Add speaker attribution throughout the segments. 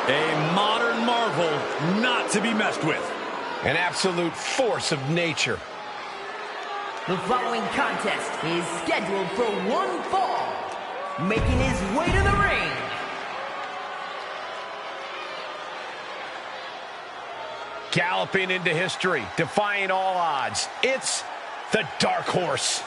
Speaker 1: A modern marvel not to be messed with.
Speaker 2: An absolute force of nature.
Speaker 3: The following contest is scheduled for one fall. Making his way to the ring,
Speaker 2: Galloping into history, defying all odds. It's the Dark Horse.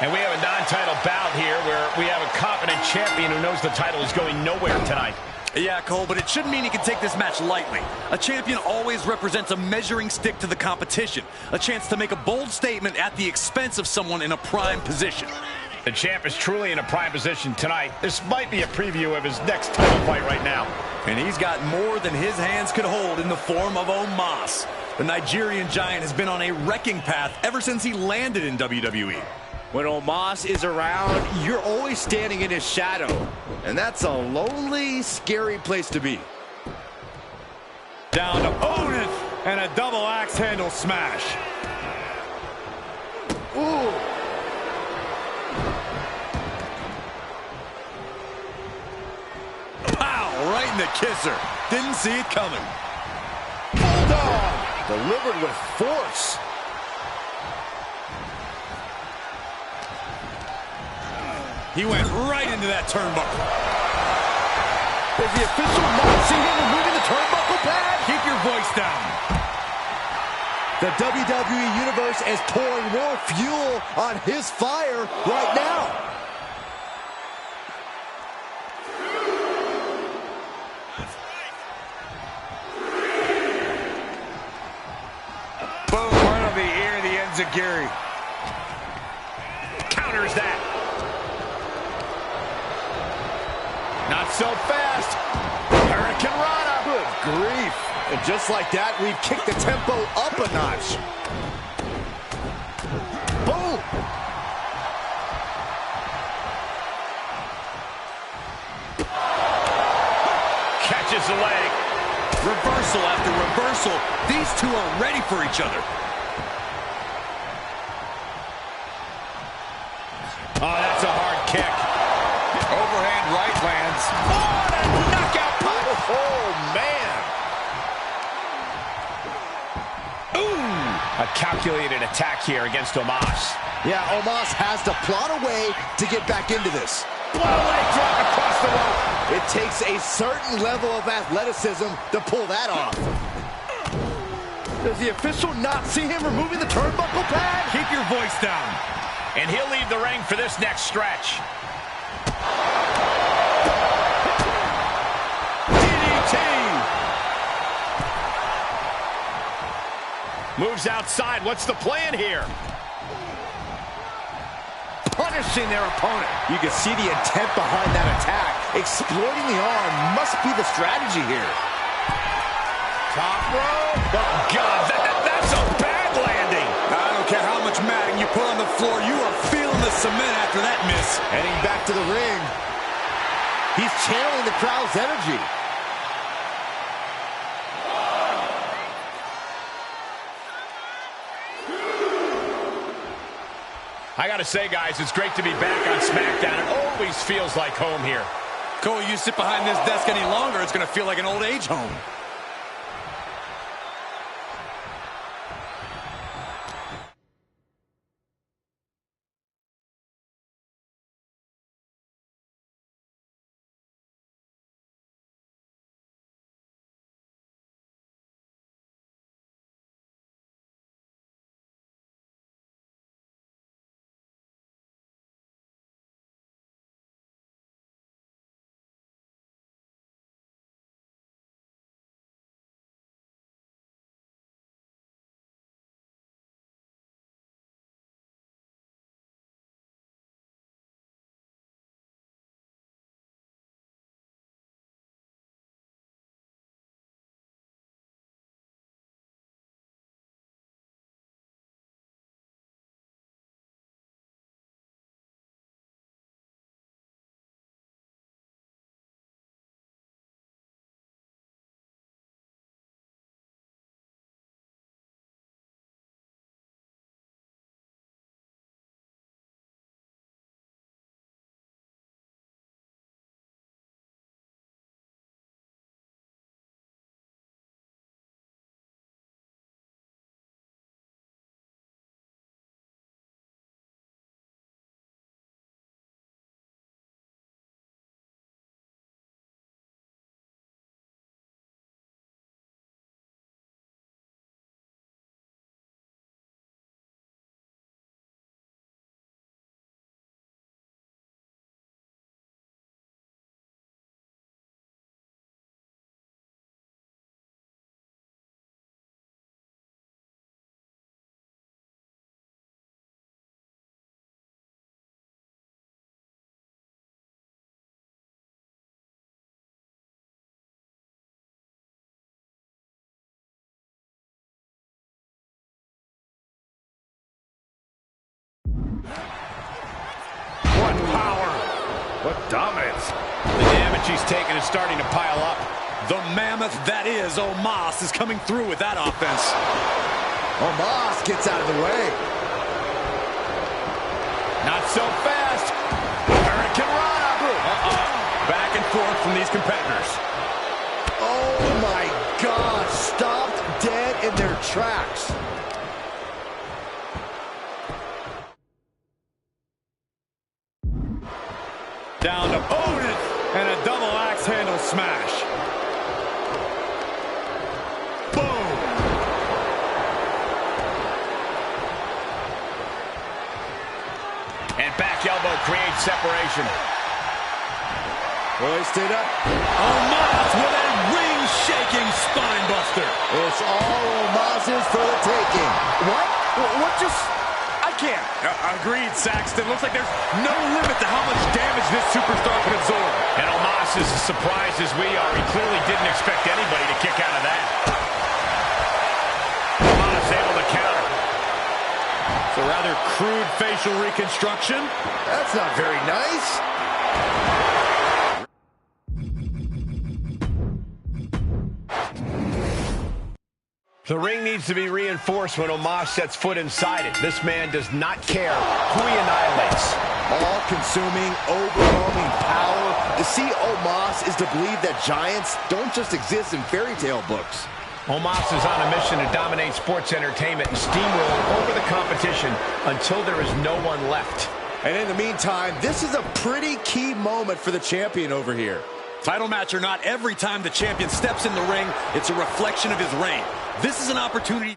Speaker 2: And we have a non-title bout here where we have a confident champion who knows the title is going nowhere tonight.
Speaker 1: Yeah, Cole, but it shouldn't mean he can take this match lightly. A champion always represents a measuring stick to the competition, a chance to make a bold statement at the expense of someone in a prime position.
Speaker 2: The champ is truly in a prime position tonight. This might be a preview of his next title fight right now.
Speaker 1: And he's got more than his hands could hold in the form of Omos. The Nigerian giant has been on a wrecking path ever since he landed in WWE.
Speaker 4: When Omos is around, you're always standing in his shadow. And that's a lonely, scary place to be.
Speaker 1: Down opponent and a double axe handle smash.
Speaker 4: Ooh.
Speaker 1: Pow! Right in the kisser. Didn't see it coming.
Speaker 4: Bulldog! Delivered with force.
Speaker 1: He went right into that turnbuckle.
Speaker 4: Does the official not see him removing the turnbuckle pad?
Speaker 1: Keep your voice down.
Speaker 4: The WWE Universe is pouring more fuel on his fire right now.
Speaker 1: Boom, right on the ear of the enziguri.
Speaker 2: Counters that. Not so fast. Hurricane Rana.
Speaker 4: Good grief. And just like that, we've kicked the tempo up a notch. Boom.
Speaker 2: Catches the leg.
Speaker 1: Reversal after reversal. These two are ready for each other.
Speaker 2: Oh, that's a hard kick.
Speaker 1: Overhand right lands.
Speaker 2: Oh, and a knockout punch.
Speaker 4: Oh, man.
Speaker 2: Ooh. A calculated attack here against Omos.
Speaker 4: Yeah, Omos has to plot a way to get back into this.
Speaker 2: What a leg drop across the rope.
Speaker 4: It takes a certain level of athleticism to pull that off. Does the official not see him removing the turnbuckle pad?
Speaker 1: Keep your voice down.
Speaker 2: And he'll leave the ring for this next stretch. DDT. Moves outside. What's the plan here?
Speaker 4: Punishing their opponent. You can see the intent behind that attack. Exploiting the arm must be the strategy here.
Speaker 2: Top rope. Oh, God, that's a bad landing.
Speaker 1: I don't care how much matting you put on the floor, you are feeling the cement after that miss.
Speaker 4: Heading back to the ring. He's channeling the crowd's energy.
Speaker 2: I gotta say, guys, it's great to be back on SmackDown. It always feels like home here.
Speaker 1: Cole, you sit behind this desk any longer, it's going to feel like an old age home.
Speaker 4: What dominance.
Speaker 2: The damage he's taken is starting to pile up.
Speaker 1: The mammoth that is Omos is coming through with that offense.
Speaker 4: Omos gets out of the way.
Speaker 2: Not so fast. Hurricane Rana.
Speaker 1: Back and forth from these competitors.
Speaker 4: Oh my God, stopped dead in their tracks.
Speaker 1: Down to Odin and a double axe handle smash. Boom.
Speaker 2: And back elbow creates separation.
Speaker 4: Hoisted up.
Speaker 1: Omos with a ring-shaking spine buster.
Speaker 4: It's all Omos's for the taking.
Speaker 1: What? What just... I can't. Agreed, Saxton. Looks like there's no limit to how much damage this superstar can absorb.
Speaker 2: And Omos is as surprised as we are. He clearly didn't expect anybody to kick out of that. Omos able to counter.
Speaker 1: It's a rather crude facial reconstruction.
Speaker 4: That's not very nice.
Speaker 2: The ring needs to be reinforced when Omos sets foot inside it. This man does not care who he annihilates.
Speaker 4: All-consuming, overwhelming power. To see Omos is to believe that giants don't just exist in fairy tale books.
Speaker 2: Omos is on a mission to dominate sports entertainment and steamroll over the competition until there is no one left.
Speaker 4: And in the meantime, this is a pretty key moment for the champion over here.
Speaker 1: Title match or not, every time the champion steps in the ring, it's a reflection of his reign. This is an opportunity.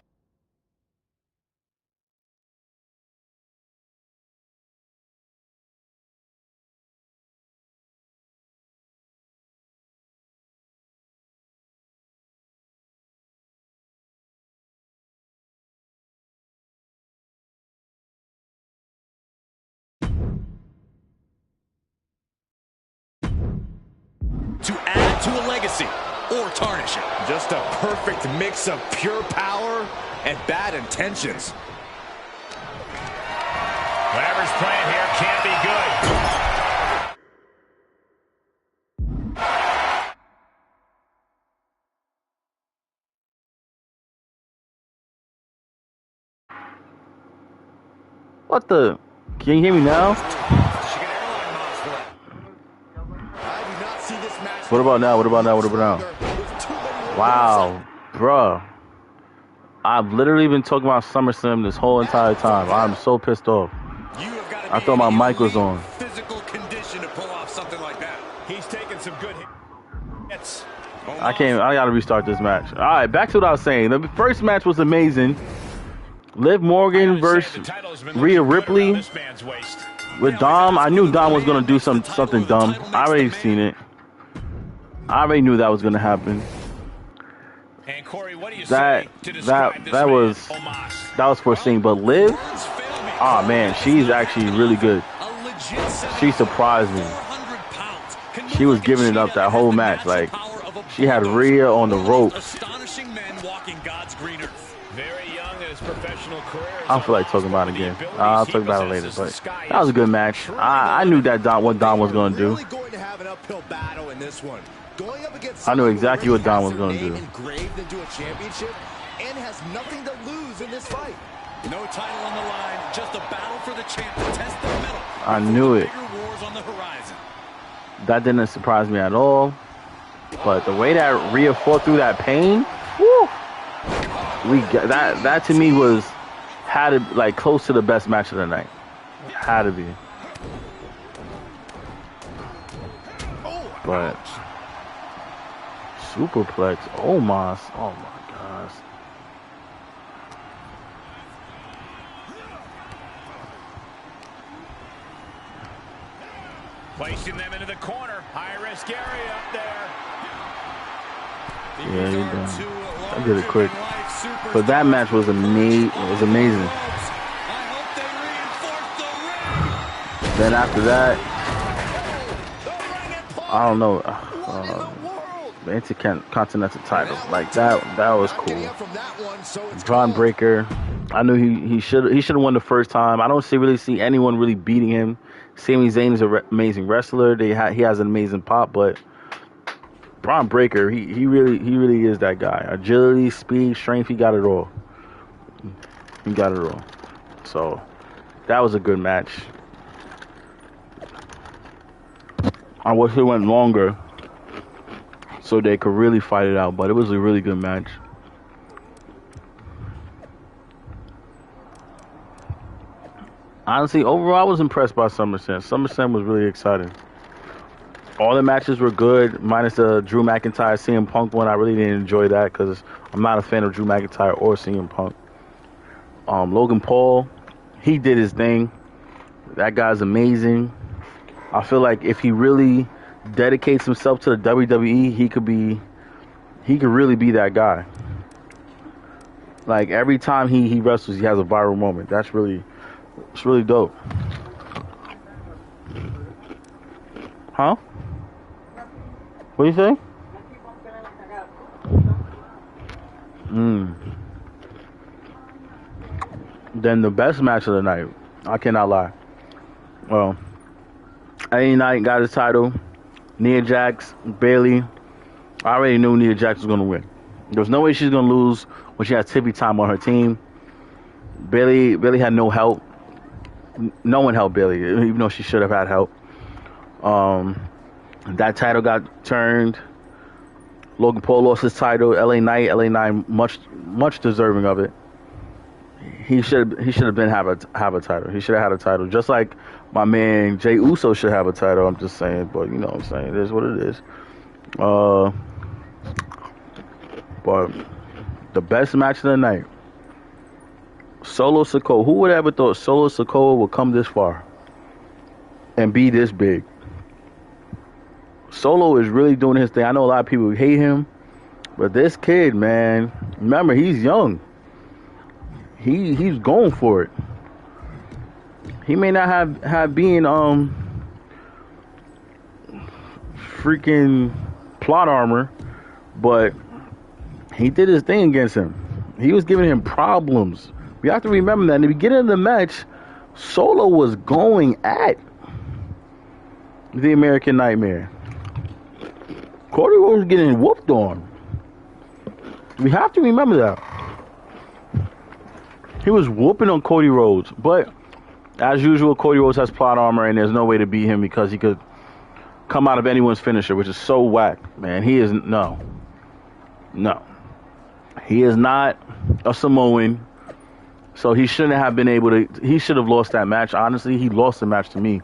Speaker 1: To add to a legacy or tarnish it.
Speaker 4: Just a perfect mix of pure power and bad intentions.
Speaker 2: Whatever's playing here can't be good.
Speaker 5: What the? Can you hear me now? What about now? What about now? What about now? Wow, bruh. I've literally been talking about SummerSlam this whole entire time. I'm so pissed off. I thought my mic was on.
Speaker 1: Physical condition to pull off something like that.
Speaker 2: He's taking some good hits.
Speaker 5: I gotta restart this match. All right, back to what I was saying. The first match was amazing. Liv Morgan versus Rhea Ripley with Dom. I knew Dom was gonna do something dumb. I already seen it. I already knew that was gonna happen.
Speaker 2: And Corey, what do you
Speaker 5: that was foreseen. But Liv, oh man, she's actually really good. She surprised me. She was giving it up that whole match. Like she had Rhea on the ropes. I don't feel like talking about it again. I'll talk about it later. But that was a good match. I knew that what Dom was gonna do. I knew exactly what Dom was going to do.
Speaker 4: Engraved into a championship and has nothing to lose in this fight.
Speaker 1: No title on the line, just a battle for the champ to test the metal.
Speaker 5: I knew it.
Speaker 1: Wars on the horizon.
Speaker 5: That didn't surprise me at all. But the way that Rhea fought through that pain, woo, that to me had to like close to the best match of the night. Had to be. But superplex, Omos, oh my gosh.
Speaker 2: Placing them into the corner. High risk area up there.
Speaker 5: Yeah, you done. I did it quick. But that match was amazing. Then after that, I don't know. the Intercontinental title. Like that was cool. Braun Breaker, I knew he should have won the first time. I don't really see anyone really beating him. Sami Zayn is an amazing wrestler. He has an amazing pop, but Braun Breaker, he really is that guy. Agility, speed, strength, he got it all. He got it all. So that was a good match. I wish it went longer so they could really fight it out, but it was a really good match. Honestly, overall, I was impressed by SummerSlam. SummerSlam was really exciting. All the matches were good, minus the Drew McIntyre CM Punk one. I really didn't enjoy that because I'm not a fan of Drew McIntyre or CM Punk. Logan Paul, he did his thing. That guy's amazing. I feel like if he really dedicates himself to the WWE, he could really be that guy. Like every time he wrestles, he has a viral moment. It's really dope. Huh? What do you say? Then the best match of the night, I cannot lie. Well, LA Knight got his title. Nia Jax, Bayley. I already knew Nia Jax was going to win. There was no way she's going to lose when she has Tippy Time on her team. Bayley had no help. No one helped Bayley, even though she should have had help. That title got turned. Logan Paul lost his title. LA Knight, much deserving of it. He should have been have a title. He should have had a title, just like my man Jey Uso should have a title. I'm just saying, but you know what I'm saying. It is what it is. But the best match of the night, Solo Sikoa. Who would ever thought Solo Sikoa would come this far and be this big? Solo is really doing his thing. I know a lot of people hate him, but this kid, man, remember, he's young. He's going for it. He may not have been freaking plot armor, but he did his thing against him. He was giving him problems. We have to remember that in the beginning of the match, Solo was going at the American Nightmare. Cody Rhodes was getting whooped on. We have to remember that. He was whooping on Cody Rhodes, but as usual, Cody Rhodes has plot armor, and there's no way to beat him because he could come out of anyone's finisher, which is so whack, man. He is no. He is not a Samoan, so he shouldn't have been able to. He should have lost that match. Honestly, he lost the match to me,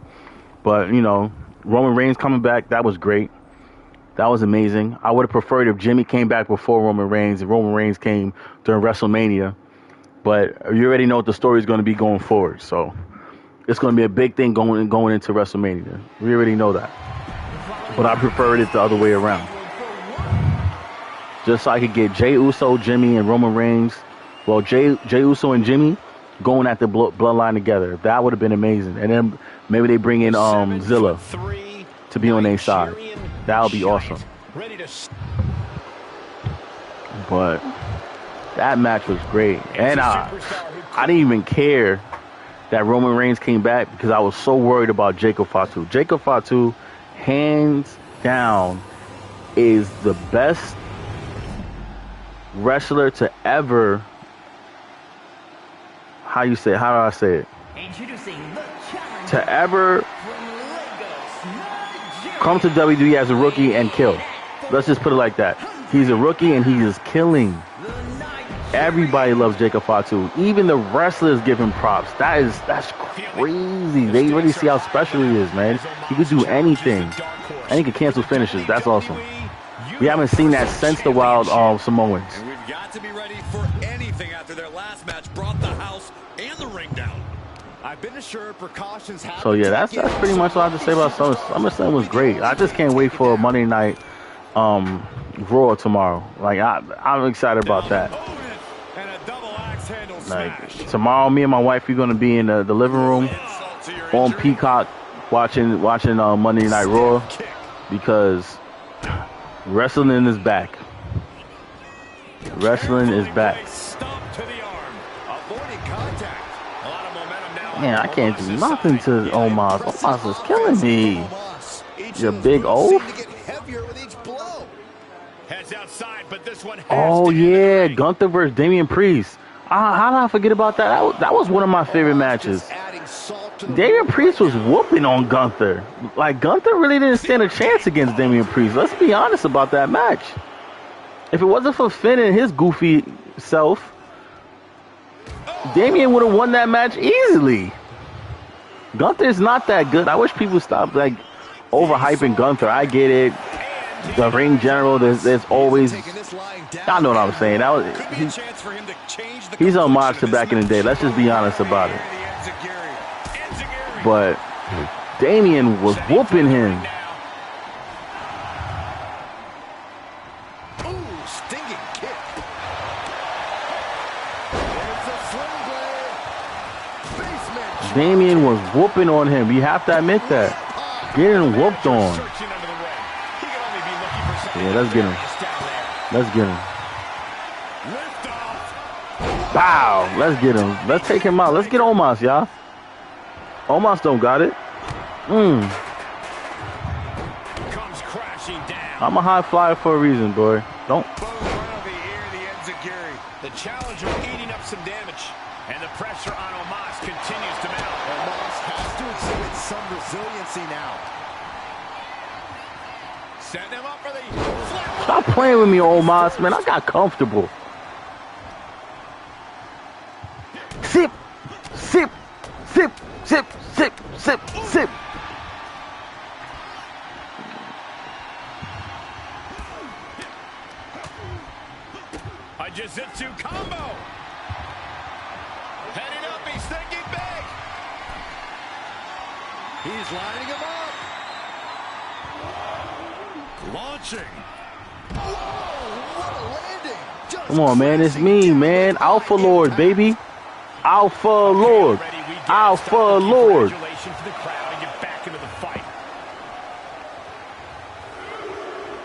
Speaker 5: but you know, Roman Reigns coming back, that was great. That was amazing. I would have preferred if Jimmy came back before Roman Reigns, if Roman Reigns came during WrestleMania. But you already know what the story is going to be going forward. So it's going to be a big thing going into WrestleMania. We already know that. But I preferred it the other way around. Just so I could get Jey Uso, Jimmy, and Roman Reigns. Well, Jey Uso and Jimmy going at the bloodline together. That would have been amazing. And then maybe they bring in Zilla to be on their side. That would be awesome. But that match was great. And I didn't even care that Roman Reigns came back because I was so worried about Jacob Fatu. Jacob Fatu, hands down, is the best wrestler to ever, how do I say it? To ever come to WWE as a rookie and kill. Let's just put it like that. He's a rookie and he is killing. Everybody loves Jacob Fatu. Even the wrestlers give him props. That's crazy. They really see how special he is, man. He could do anything. And he could cancel finishes. That's awesome. We haven't seen that since the Wild Samoans.
Speaker 1: And we've got to be ready for anything after their last match brought the house and the ring down. I've been assured precautions have.
Speaker 5: So yeah, that's pretty much all I have to say about SummerSlam. Was great. I just can't wait for Monday Night Raw tomorrow. Like I'm excited about that. Like tomorrow, me and my wife, we're gonna be in the living room on Peacock watching Monday Night Raw because Wrestling is back. Wrestling is back. Man, I can't do nothing to Omos. Omos is killing me. You big oaf. Oh yeah, Gunther versus Damian Priest. How did I forget about that? That was one of my favorite matches. Damian Priest was whooping on Gunther. Like, Gunther really didn't stand a chance against Damian Priest. Let's be honest about that match. If it wasn't for Finn and his goofy self, Damian would have won that match easily. Gunther is not that good. I wish people stop like overhyping Gunther. I get it. The ring general, there's always. I know what I'm saying. He's on Moxley back in the day. Let's just be honest about it. But Damian was whooping him. Damian was whooping on him. You have to admit that. Getting whooped on. Yeah, let's get him. Let's get him. Wow, let's get him. Let's take him out. Let's get Omos, y'all. Omos don't got it. I'm a high flyer for a reason, boy. Don't.
Speaker 2: The challenger eating up some damage, and the pressure on Omos continues to mount. Omos has to exhibit some resiliency now. Setting him up for the flip.
Speaker 5: Stop playing with me, Omos, man. I got comfortable. Sip, sip, sip, sip, sip, sip, sip.
Speaker 2: A jiu-jitsu combo. Heading up, he's thinking big. He's lining him up. Launching. Whoa, what a landing.
Speaker 5: Come on, man. It's me, man. Alpha Lord, baby. Alpha Lord. Alpha Lord.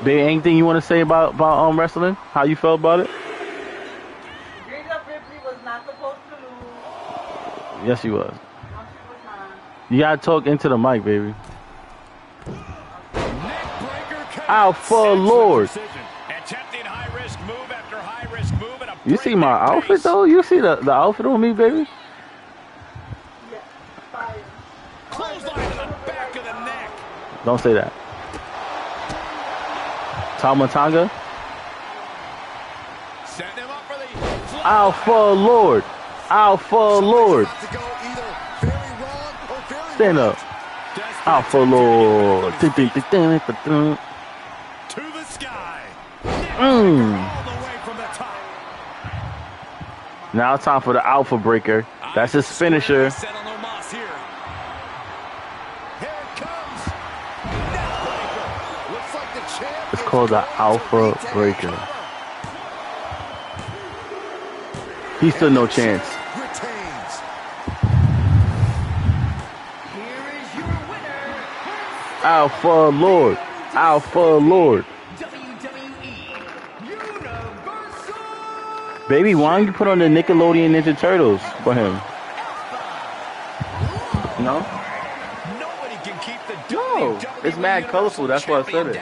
Speaker 5: Baby, anything you want to say about wrestling? How you felt about it? Yes, he was. You gotta talk into the mic, baby. Alpha Lord. You see my outfit though? You see the outfit on me, baby? Don't say that. Tamatanga. Alpha Lord. Alpha Lord. Stand up. Alpha Lord.
Speaker 2: To the sky.
Speaker 5: Now it's time for the Alpha Breaker. That's his finisher. It's called the Alpha Breaker. He stood no chance. Alpha Lord. Alpha Lord. Baby, why don't you put on the Nickelodeon Ninja Turtles for him? No? No. It's mad colorful. That's why I said it.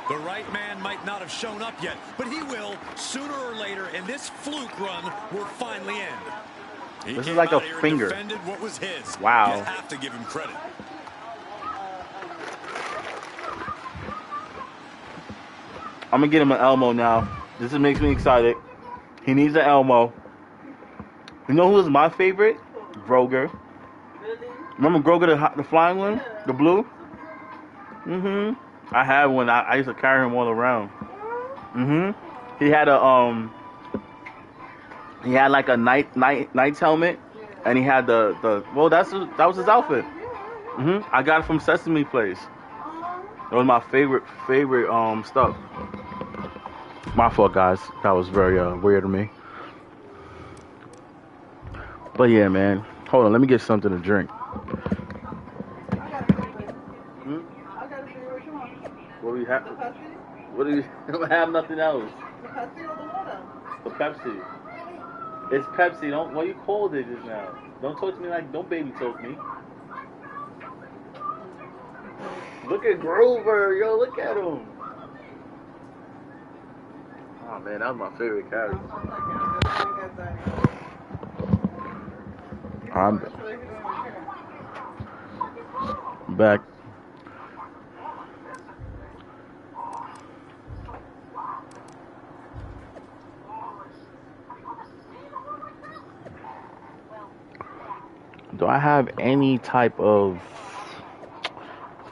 Speaker 1: The right man might not have shown up yet, but he will sooner or later, and this fluke run will finally end.
Speaker 5: This is like a finger.
Speaker 1: What was his.
Speaker 5: Wow.
Speaker 1: You have to give him credit.
Speaker 5: I'm gonna get him an Elmo now. This makes me excited. He needs an Elmo. You know who was my favorite? Groger. Remember Groger, the flying one? The blue? I had one. I used to carry him all around. He had a he had like a knight's helmet, and he had the well, that was his outfit. I got it from Sesame Place. That was my favorite stuff. My fault, guys. That was very weird to me. But yeah, man. Hold on, let me get something to drink. What What do you have? Nothing else.
Speaker 6: The Pepsi or the water?
Speaker 5: The Pepsi. It's Pepsi. Don't. What you called it just now? Don't talk to me like. Don't baby talk me. Look at Grover. Yo, look at him. Oh man, that was my favorite character. I'm back. Do I have any type of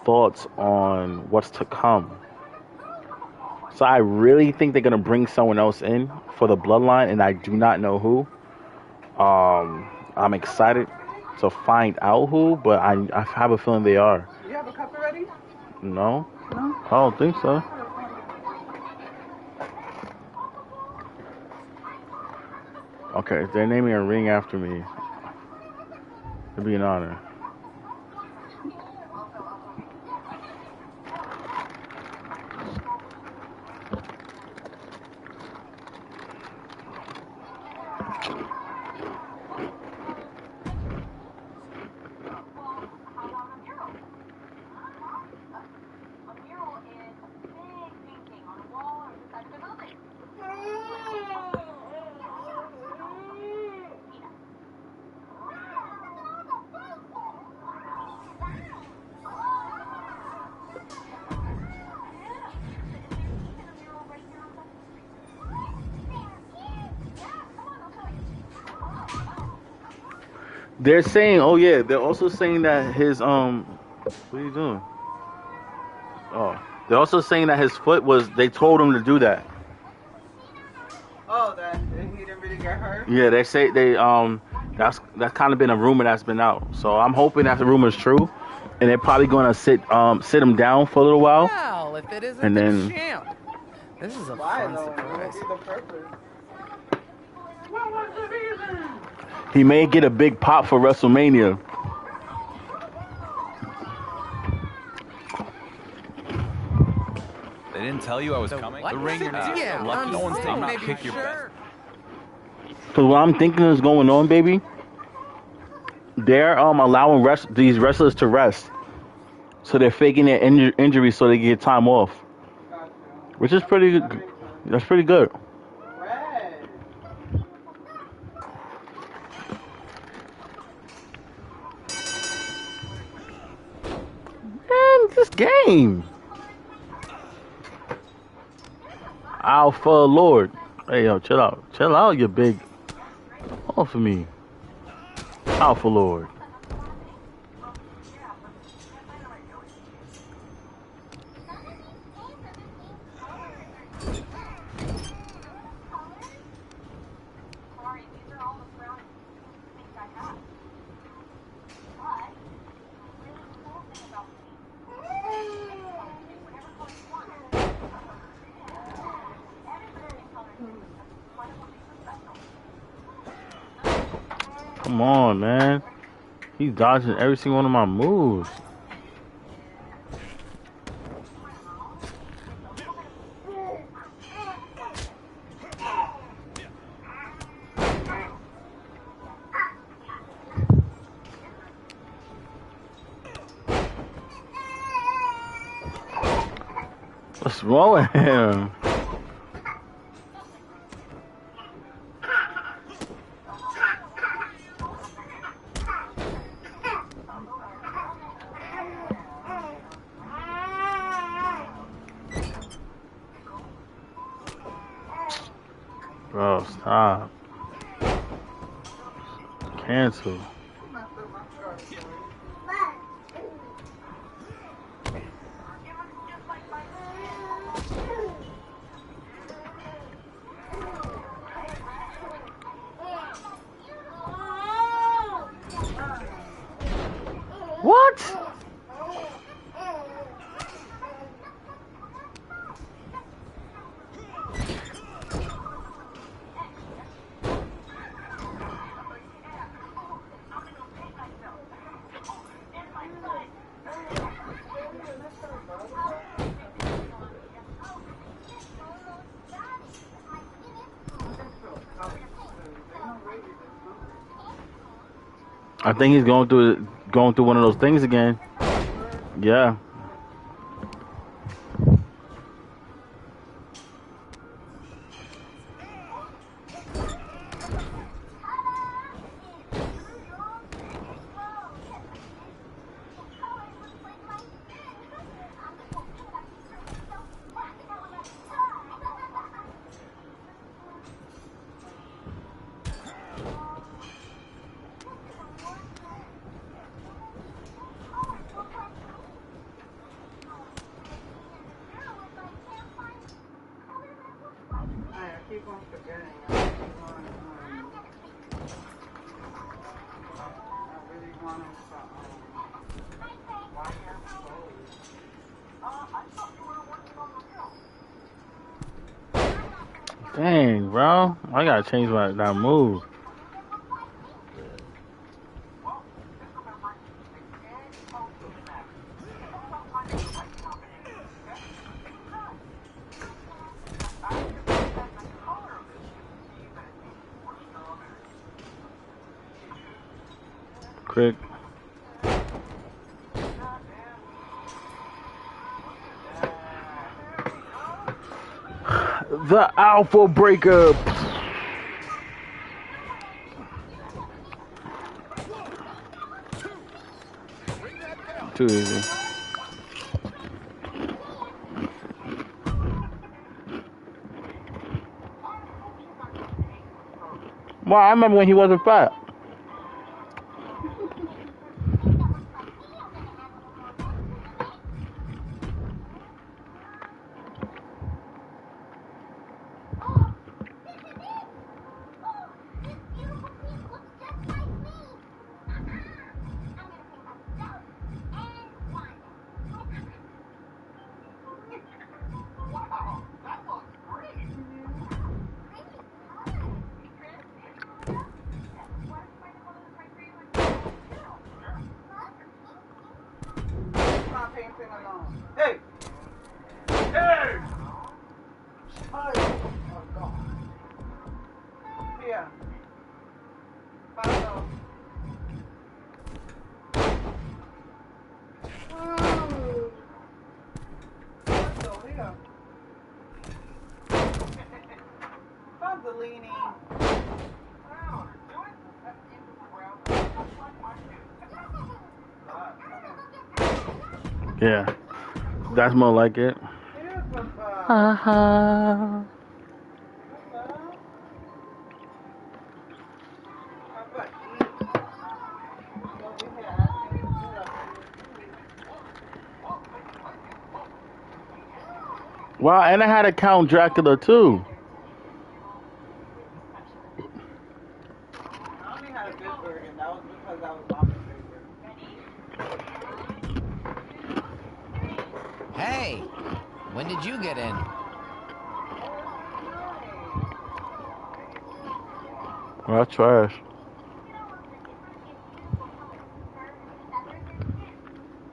Speaker 5: thoughts on what's to come? So I really think they're gonna bring someone else in for the bloodline, and I do not know who. I'm excited to find out who, but I have a feeling they are.
Speaker 6: You have a cup already?
Speaker 5: No?
Speaker 6: No?
Speaker 5: I don't think so. Okay, if they're naming a ring after me, it'd be an honor. They're saying, oh yeah, they're also saying that his what are you doing? Oh, they're also saying that his foot was. They told him to do that.
Speaker 6: Oh, that he didn't really get hurt?
Speaker 5: Yeah, they say that's kind of been a rumor that's been out. So I'm hoping that the rumor is true, and they're probably gonna sit him down for a little while.
Speaker 7: Well, if it isn't
Speaker 5: and then
Speaker 7: the champ, this is a
Speaker 6: Why
Speaker 7: fun
Speaker 6: though?
Speaker 7: surprise.
Speaker 6: What would be the purpose?
Speaker 5: He may get a big pop for WrestleMania.
Speaker 1: They didn't tell you I was coming?
Speaker 7: What?
Speaker 1: The ring you're not.
Speaker 7: Yeah,
Speaker 1: Lucky no one's
Speaker 7: I'm
Speaker 1: not
Speaker 7: maybe
Speaker 1: pick your
Speaker 7: sure.
Speaker 5: Because what I'm thinking is going on, baby, they're allowing these wrestlers to rest. So they're faking their injuries so they get time off.
Speaker 6: Gotcha.
Speaker 5: Which is pretty good. That's pretty good.
Speaker 6: Red.
Speaker 5: Man, this game. Alpha Lord. Hey, yo, chill out. Chill out, you big. Off of me. Alpha Lord. Come on, man. He's dodging every single one of my moves. What's wrong with him? Bro, stop. Cancel. What? I think he's going through one of those things again. Yeah.
Speaker 6: Keep on forgetting. I really want him to, why have clothes?
Speaker 5: Dang, bro. I gotta change that move. Quick. The Alpha Breakup. Too easy. Well, I remember when he wasn't fat.
Speaker 6: Hey! Hey! Hi! Oh, God. Here. Follow. Oh. So here. Fuzzolini.
Speaker 5: Yeah. That's more like it. Wow, and I had to count Dracula too.
Speaker 6: I only had a good burger, and that was because I was on the
Speaker 8: Hey, when did you get in?
Speaker 5: Well, that's trash.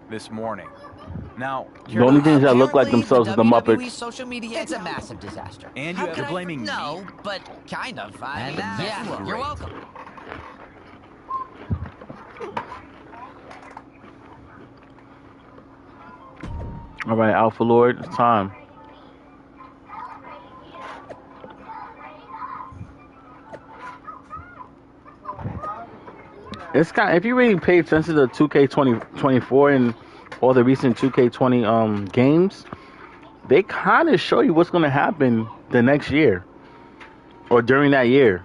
Speaker 1: This morning. Now,
Speaker 5: The only things that look like
Speaker 8: Apparently,
Speaker 5: themselves is the
Speaker 8: WWE
Speaker 5: Muppets.
Speaker 8: social media is a massive disaster.
Speaker 1: And
Speaker 8: How
Speaker 1: you're
Speaker 8: could I-
Speaker 1: blaming me?
Speaker 8: No, but kind of. Yeah,
Speaker 1: Great.
Speaker 8: you're welcome.
Speaker 5: All right, Alpha Lord, it's time. It's kind. If you really pay attention to 2K2024 and all the recent 2K20 games, they kind of show you what's going to happen the next year or during that year.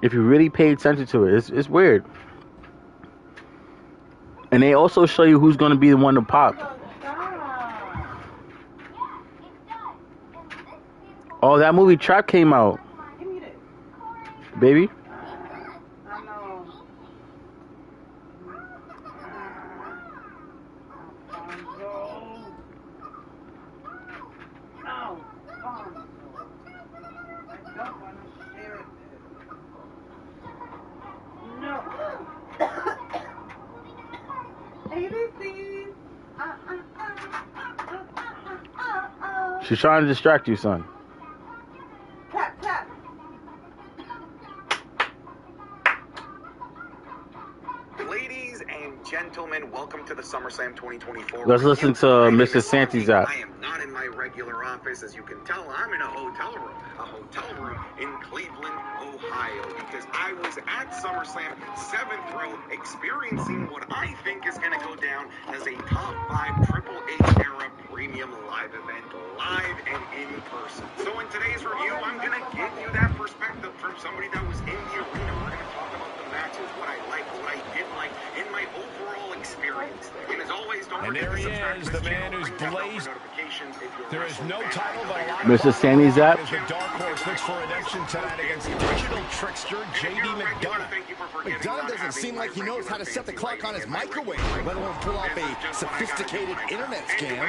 Speaker 5: If you really pay attention to it, it's weird. And they also show you who's going to be the one to pop. Oh, that movie Trap came out. Baby. She's trying to distract you, son.
Speaker 6: Tap, tap.
Speaker 9: and gentlemen, welcome to the SummerSlam 2024.
Speaker 5: Let's listen to Mr. Santi's app.
Speaker 9: I am not in my regular office. As you can tell, I'm in a hotel room in Cleveland, Ohio, because I was at SummerSlam 7th row experiencing what I think is going to go down as a top 5 Triple H era premium live event, live and in person. So in today's review, I'm going to give you that perspective from somebody that was in the arena. We're going to talk about the matches, what I liked, what I didn't like, in my overall experience. And as always, don't forget to subscribe to this channel, ring that bell for notifications if you're
Speaker 2: There is no title, but a lot
Speaker 5: Mr. Santi's app.
Speaker 2: as the Dark Horse looks for redemption tonight against digital trickster JD McDonough.
Speaker 4: McDonough doesn't seem like he knows how to set the clock on his microwave, let alone pull off a sophisticated internet scam.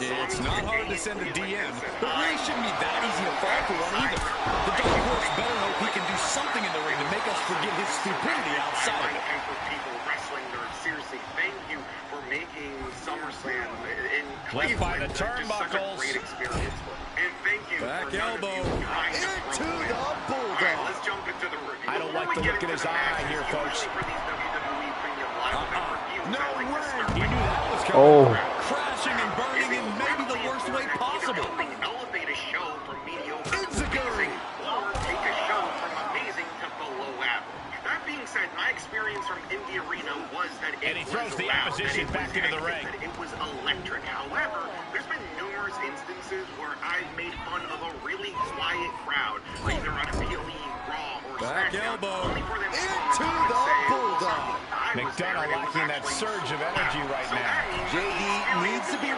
Speaker 1: It's not hard to send a DM, but it really shouldn't be that easy to fall for one either. The Dark Horse better hope he can do something in the ring to make us forget his stupidity outside of it.
Speaker 9: And for people wrestling nerds, seriously, thank you for making SummerSlam in
Speaker 2: Left by the
Speaker 9: Cleveland just such a
Speaker 2: turnbuckles.
Speaker 9: great experience. And thank you
Speaker 1: Back
Speaker 9: for none of
Speaker 1: elbow.
Speaker 9: you trying to
Speaker 4: Into
Speaker 9: throw
Speaker 4: the
Speaker 9: it. All right,
Speaker 4: bulldog.
Speaker 9: let's jump into the review.
Speaker 2: I don't like
Speaker 9: Before
Speaker 2: the
Speaker 9: we
Speaker 2: look
Speaker 9: get
Speaker 2: in his
Speaker 9: into the
Speaker 2: eye
Speaker 9: matches,
Speaker 2: here, folks.
Speaker 9: usually for these WWE premium live event reviews,
Speaker 1: No
Speaker 9: I like to
Speaker 1: way.
Speaker 9: start
Speaker 2: He
Speaker 9: by
Speaker 2: knew that was coming.
Speaker 5: Oh.
Speaker 1: Crashing and burning in maybe the worst way possible.
Speaker 9: Either elevate a show from mediocre to
Speaker 4: Enziguri.
Speaker 9: amazing, or take a show from amazing to below average. That being said, my experience from Indie Arena was that
Speaker 2: And he throws the opposition back into the ring.
Speaker 9: That it was electric. However, there's been numerous instances where I've made fun of a really quiet crowd, either on PLE, Raw, or
Speaker 1: Back
Speaker 9: SmackDown,
Speaker 1: elbow.
Speaker 9: only for them to
Speaker 4: Into
Speaker 9: come and
Speaker 4: the
Speaker 9: say,
Speaker 4: bulldog.
Speaker 9: I was there,
Speaker 2: McDonough
Speaker 9: and it was
Speaker 2: lacking that
Speaker 9: actually
Speaker 2: surge of energy right
Speaker 9: so
Speaker 2: now.
Speaker 9: that means
Speaker 4: JD needs to be...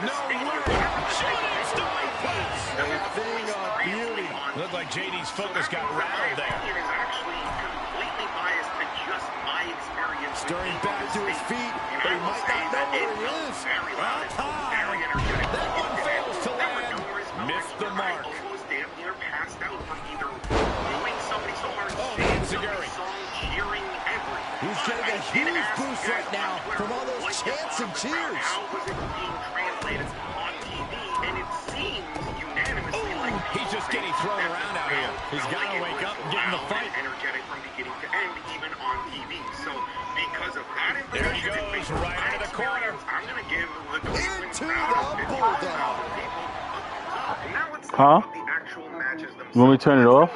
Speaker 1: No
Speaker 4: A thing of beauty.
Speaker 2: Looked like JD's focus got rattled there.
Speaker 9: It is actually completely biased to just my experience.
Speaker 4: Stirring back to his feet, but he might not know where he is.
Speaker 9: Very loud, very energetic.
Speaker 2: That one fails to
Speaker 9: There were
Speaker 2: land.
Speaker 9: numerous
Speaker 2: Missed
Speaker 9: moments
Speaker 2: the
Speaker 9: where I
Speaker 2: mark.
Speaker 9: almost damn near passed out from either booing somebody so hard, singing somebody's song, cheering everything.
Speaker 4: He's getting a huge boost right now from all those chants and cheers.
Speaker 9: How was it being translated on TV? And it seems unanimously like
Speaker 2: He's just getting thrown around out here.
Speaker 1: He's got to wake up and get in the fight.
Speaker 9: Energetic from beginning to end, even on TV. So because of that
Speaker 2: There he
Speaker 9: information,
Speaker 2: goes,
Speaker 9: based on
Speaker 2: right
Speaker 9: my
Speaker 2: into the corner.
Speaker 9: experience, I'm going to give the Cleveland
Speaker 4: Into
Speaker 9: crowd
Speaker 4: the
Speaker 9: and
Speaker 4: bulldog.
Speaker 9: people a thumbs up. And now let's talk
Speaker 5: Huh?
Speaker 9: about the actual matches themselves.
Speaker 5: You want me to turn it off?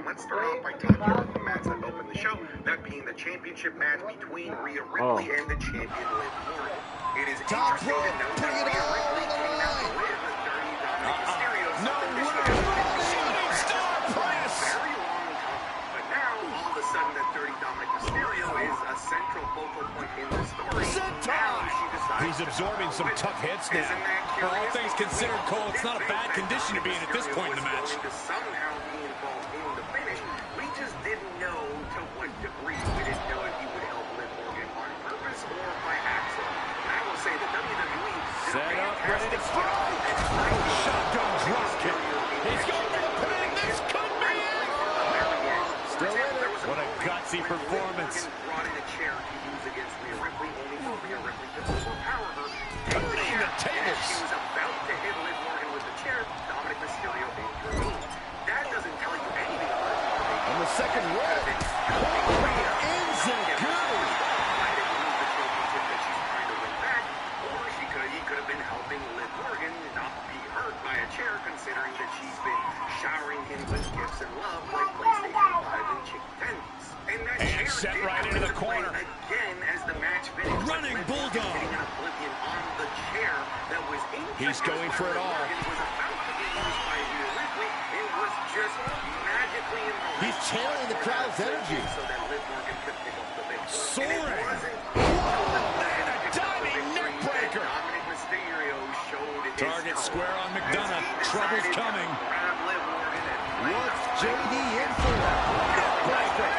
Speaker 9: Let's start off by talking about the match that opened the show, that being the championship match between Rhea Ripley and the champion Liv Morgan. It is
Speaker 4: Top
Speaker 9: interesting
Speaker 4: rope,
Speaker 9: to note that
Speaker 4: bring it
Speaker 9: Rhea
Speaker 4: all
Speaker 9: Ripley
Speaker 4: the
Speaker 9: came out
Speaker 4: line.
Speaker 9: with the Dirty Dominic Mysterio.
Speaker 1: No
Speaker 9: something
Speaker 1: way.
Speaker 9: that she
Speaker 2: Shooting star press.
Speaker 9: very long time. But now, all of a sudden, that Dirty Dominic Mysterio is a central focal point in the story. Now she decides
Speaker 2: He's absorbing some tough hits now.
Speaker 9: Isn't that
Speaker 1: For all
Speaker 9: curious?
Speaker 1: things considered, Cole, it's not a bad condition to be in at this point in the match.
Speaker 9: To somehow be involved in the finish. We just didn't know to what degree. We didn't know if he would help Liv Morgan on purpose or by accident. And I will say the WWE
Speaker 2: Set up, ready to strike. Shotgun drop kick. He's going for the pin. This could be it.
Speaker 4: Still in it.
Speaker 2: What a gutsy performance.
Speaker 9: Brought in a chair to use against Rhea Ripley, only for Rhea Ripley to overpower her.
Speaker 2: Turning the tables.
Speaker 9: She was about to hit Liv Morgan with the chair. Dominic Mysterio intervened. That doesn't tell you anything about it.
Speaker 4: On the second rope. Enziguri.
Speaker 9: He could have been helping Liv Morgan not be hurt by a chair, considering that she's been showering him with gifts and love like PlayStation 5 and chicken tendies. And that
Speaker 2: And
Speaker 9: chair
Speaker 2: set
Speaker 9: did
Speaker 2: right
Speaker 9: come
Speaker 2: into the
Speaker 9: play
Speaker 2: corner.
Speaker 9: again as the match finished.
Speaker 1: Running
Speaker 9: Liv Morgan
Speaker 1: bulldog.
Speaker 9: hitting an oblivion on the chair that was introduced
Speaker 2: He's going for it
Speaker 9: by Liv
Speaker 2: all.
Speaker 9: Morgan, was about to be used by Rhea Ripley. It was just magically in the
Speaker 4: He's channeling the crowd's energy.
Speaker 9: so that Liv Morgan could pick up the victory.
Speaker 1: Soaring.
Speaker 9: And it wasn't
Speaker 2: And a diving neck breaker.
Speaker 9: Dominic Mysterio showed his
Speaker 1: Target
Speaker 9: color
Speaker 1: square on McDonough.
Speaker 9: as he
Speaker 1: Trouble's
Speaker 9: decided to
Speaker 1: coming.
Speaker 9: grab Liv Morgan and lay
Speaker 4: What's
Speaker 9: her
Speaker 4: JD in for? Neckbreaker.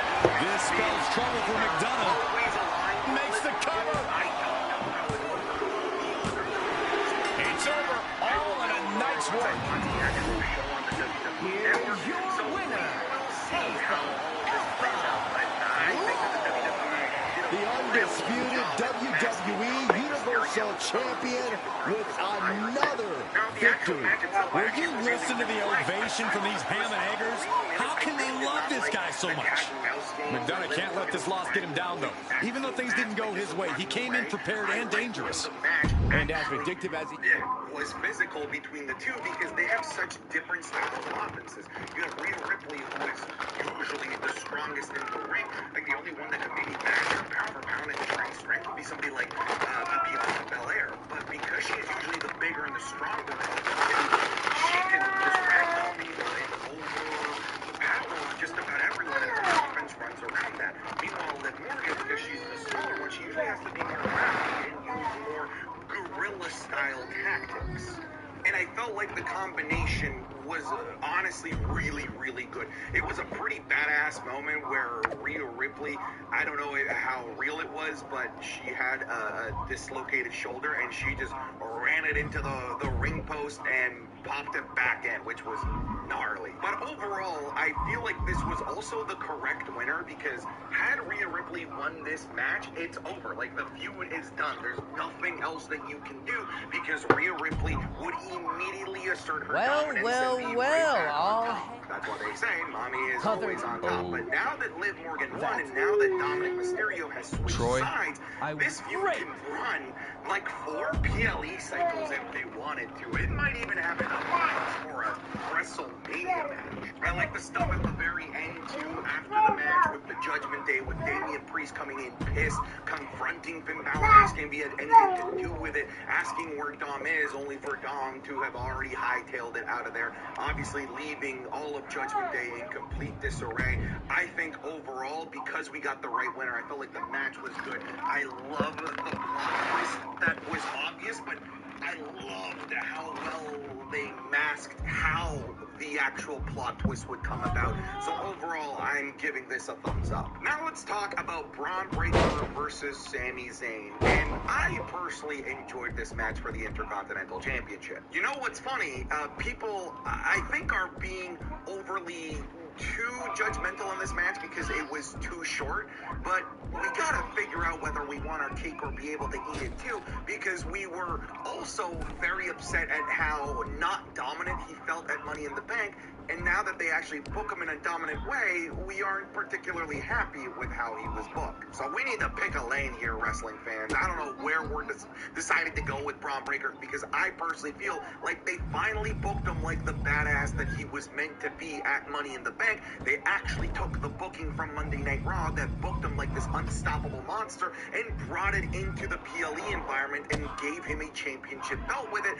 Speaker 1: This spells trouble for McDonough.
Speaker 9: always aligned with
Speaker 2: Makes the
Speaker 9: Liv
Speaker 2: cover.
Speaker 9: Morgan. I don't know how it works.
Speaker 2: It's over. All in a nice work.
Speaker 9: On the actual show on the WWE Network.
Speaker 3: your
Speaker 9: So we
Speaker 3: winner,
Speaker 9: will see how all of this plays out. But I think that the WWE did a
Speaker 4: The undisputed WWE Universal Universal Champion with another victory.
Speaker 1: Will you listen to the ovation from these ham and eggers? How can they love this guy so much? McDonough can't let this loss get him down, though. Even though things didn't go his way, he came in prepared and dangerous.
Speaker 2: And as predictive as he
Speaker 9: was physical between the two because they have such different styles of offenses. You have Rhea Ripley, who is usually the strongest in the ring. Like the only one that can maybe match her pound for pound and strength would be somebody like Bianca Belair. But because she is usually the bigger and the stronger, she can just ragdoll people and overpower just about everyone, and her offense runs around that. Meanwhile, Liv Morgan, because she's the smaller one, she usually has to be more rapid and use more guerrilla-style tactics. And I felt like the combination was honestly really, really good. It was a pretty badass moment where Rhea Ripley, I don't know how real it was, but she had a dislocated shoulder and she just ran it into the ring post and popped it back in, which was gnarly. But overall, I feel like this was also the correct winner because had Rhea Ripley won this match, it's over. Like, the feud is done. There's nothing else that you can do because Rhea Ripley would immediately assert her dominance and be right back on top. That's what they say. Mommy is always on top. But now that Liv Morgan won and now that Dominic Mysterio has switched sides, this feud can run like 4 PLE cycles if they wanted to. It might even have enough for a WrestleMania match. I like the stuff at the very end too, after the match with the Judgment Day, with Damian Priest coming in pissed, confronting Finn Balor, asking if he had anything to do with it, asking where Dom is, only for Dom to have already hightailed it out of there, obviously leaving all of Judgment Day in complete disarray. I think overall, because we got the right winner, I felt like the match was good. I love the plot twist that was obvious, but I loved how well they masked how the actual plot twist would come about. So overall, I'm giving this a thumbs up. Now let's talk about Braun Breaker versus Sami Zayn. And I personally enjoyed this match for the Intercontinental Championship. You know what's funny? People, I think, are being overly too judgmental on this match because it was too short, but we gotta figure out whether we want our cake or be able to eat it too, because we were also very upset at how not dominant he felt at Money in the Bank, and now that they actually book him in a dominant way, we aren't particularly happy with how he was booked. So we need to pick a lane here, wrestling fans. I don't know where we're deciding to go with Braun Breaker, because I personally feel like they finally booked him like the badass that he was meant to be at Money in the Bank. They actually took the booking from Monday Night Raw that booked him like this unstoppable monster and brought it into the PLE environment and gave him a championship belt with it.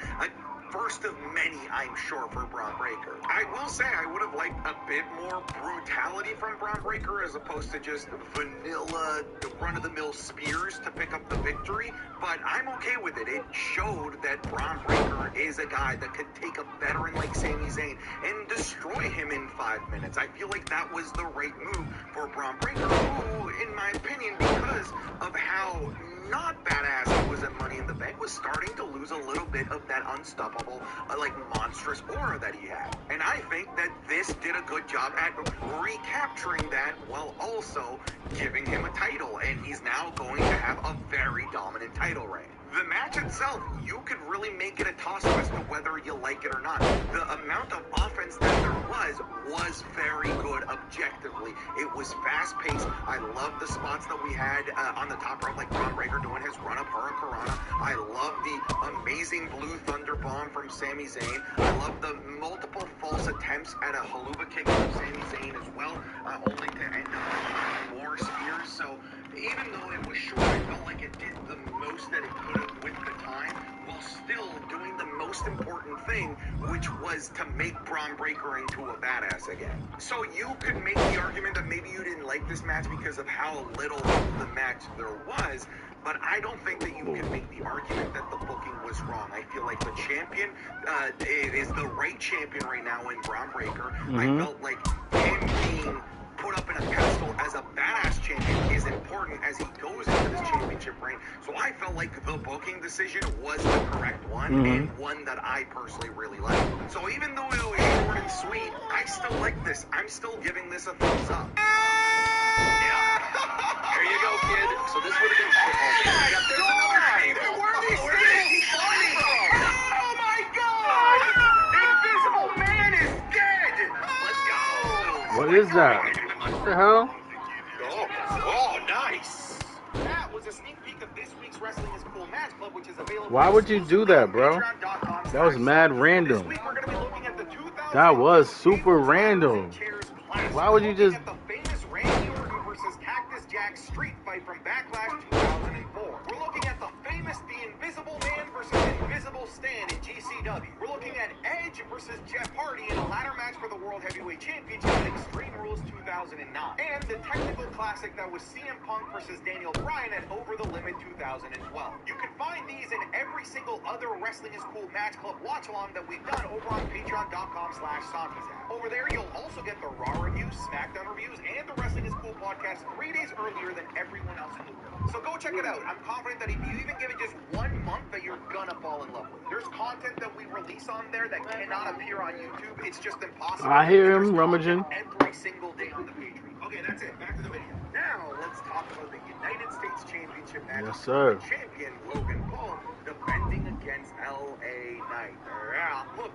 Speaker 9: First of many, I'm sure, for Braun Breaker. I will say I would have liked a bit more brutality from Braun Breaker as opposed to just vanilla, run-of-the-mill spears to pick up the victory, but I'm okay with it. It showed that Braun Breaker is a guy that could take a veteran like Sami Zayn and destroy him in 5 minutes. I feel like that was the right move for Braun Breaker, who, in my opinion, because of how not badass he was at Money in the Bank, was starting to lose a little bit of that unstoppable, like, monstrous aura that he had. And I think that this did a good job at recapturing that while also giving him a title, and he's now going to have a very dominant title reign. The match itself, you could really make it a toss-up as to whether you like it or not. The amount of offense that there was very good objectively. It was fast-paced. I love the spots that we had on the top rope, like Braun Breaker doing his run-up Hurricanrana. I love the amazing Blue Thunder Bomb from Sami Zayn. I love the multiple false attempts at a haluva kick from Sami Zayn as well, only to end up with more spears. So even though it was short, I felt like it did the most that it could have with the time, while still doing the most important thing, which was to make Braun Breaker into a badass again. So you could make the argument that maybe you didn't like this match because of how little of the match there was, but I don't think that you can make the argument that the booking was wrong. I feel like the champion is the right champion right now in Braun Breaker. I felt like him being put up in a pedestal as a badass champion is important as he goes into this championship reign. So I felt like the booking decision was the correct one, and one that I personally really liked. So even though it was short and sweet, I still like this. I'm still giving this a thumbs up. Yeah. There you go, kid. So this would have been shit. There's another favorite. Where are these
Speaker 5: is that? What the hell?
Speaker 9: Oh, nice. That was a sneak peek of this week's Wrestling is Cool Match Club, which is available.
Speaker 5: Why would you do that, bro? That was mad random. That was super random. Why would you just...
Speaker 9: Jack street fight from Backlash 2004. We're looking at the famous The Invisible Man versus Invisible Stan in GCW. We're looking at Edge versus Jeff Hardy in a ladder match for the World Heavyweight Championship at Extreme Rules 2009. And the technical classic that was CM Punk versus Daniel Bryan at Over the Limit 2012. You can find these in every single other Wrestling is Cool Match Club watch-along that we've done over on patreon.com/Santizac. Over there, you'll also get the Raw reviews, SmackDown reviews, and the Wrestling is Cool podcast 3 days earlier than everyone else in the world. So go check it out. I'm confident that if you even give it just 1 month, that you're gonna fall in love with it. There's content that we release on there that cannot appear on YouTube. It's just impossible.
Speaker 5: I hear him rummaging.
Speaker 9: Every single day on the Patreon. Okay, that's it. Back to the video. Now, let's talk about the United States Championship match.
Speaker 5: Yes, sir.
Speaker 9: Champion Logan Paul defending against LA Knight. Look,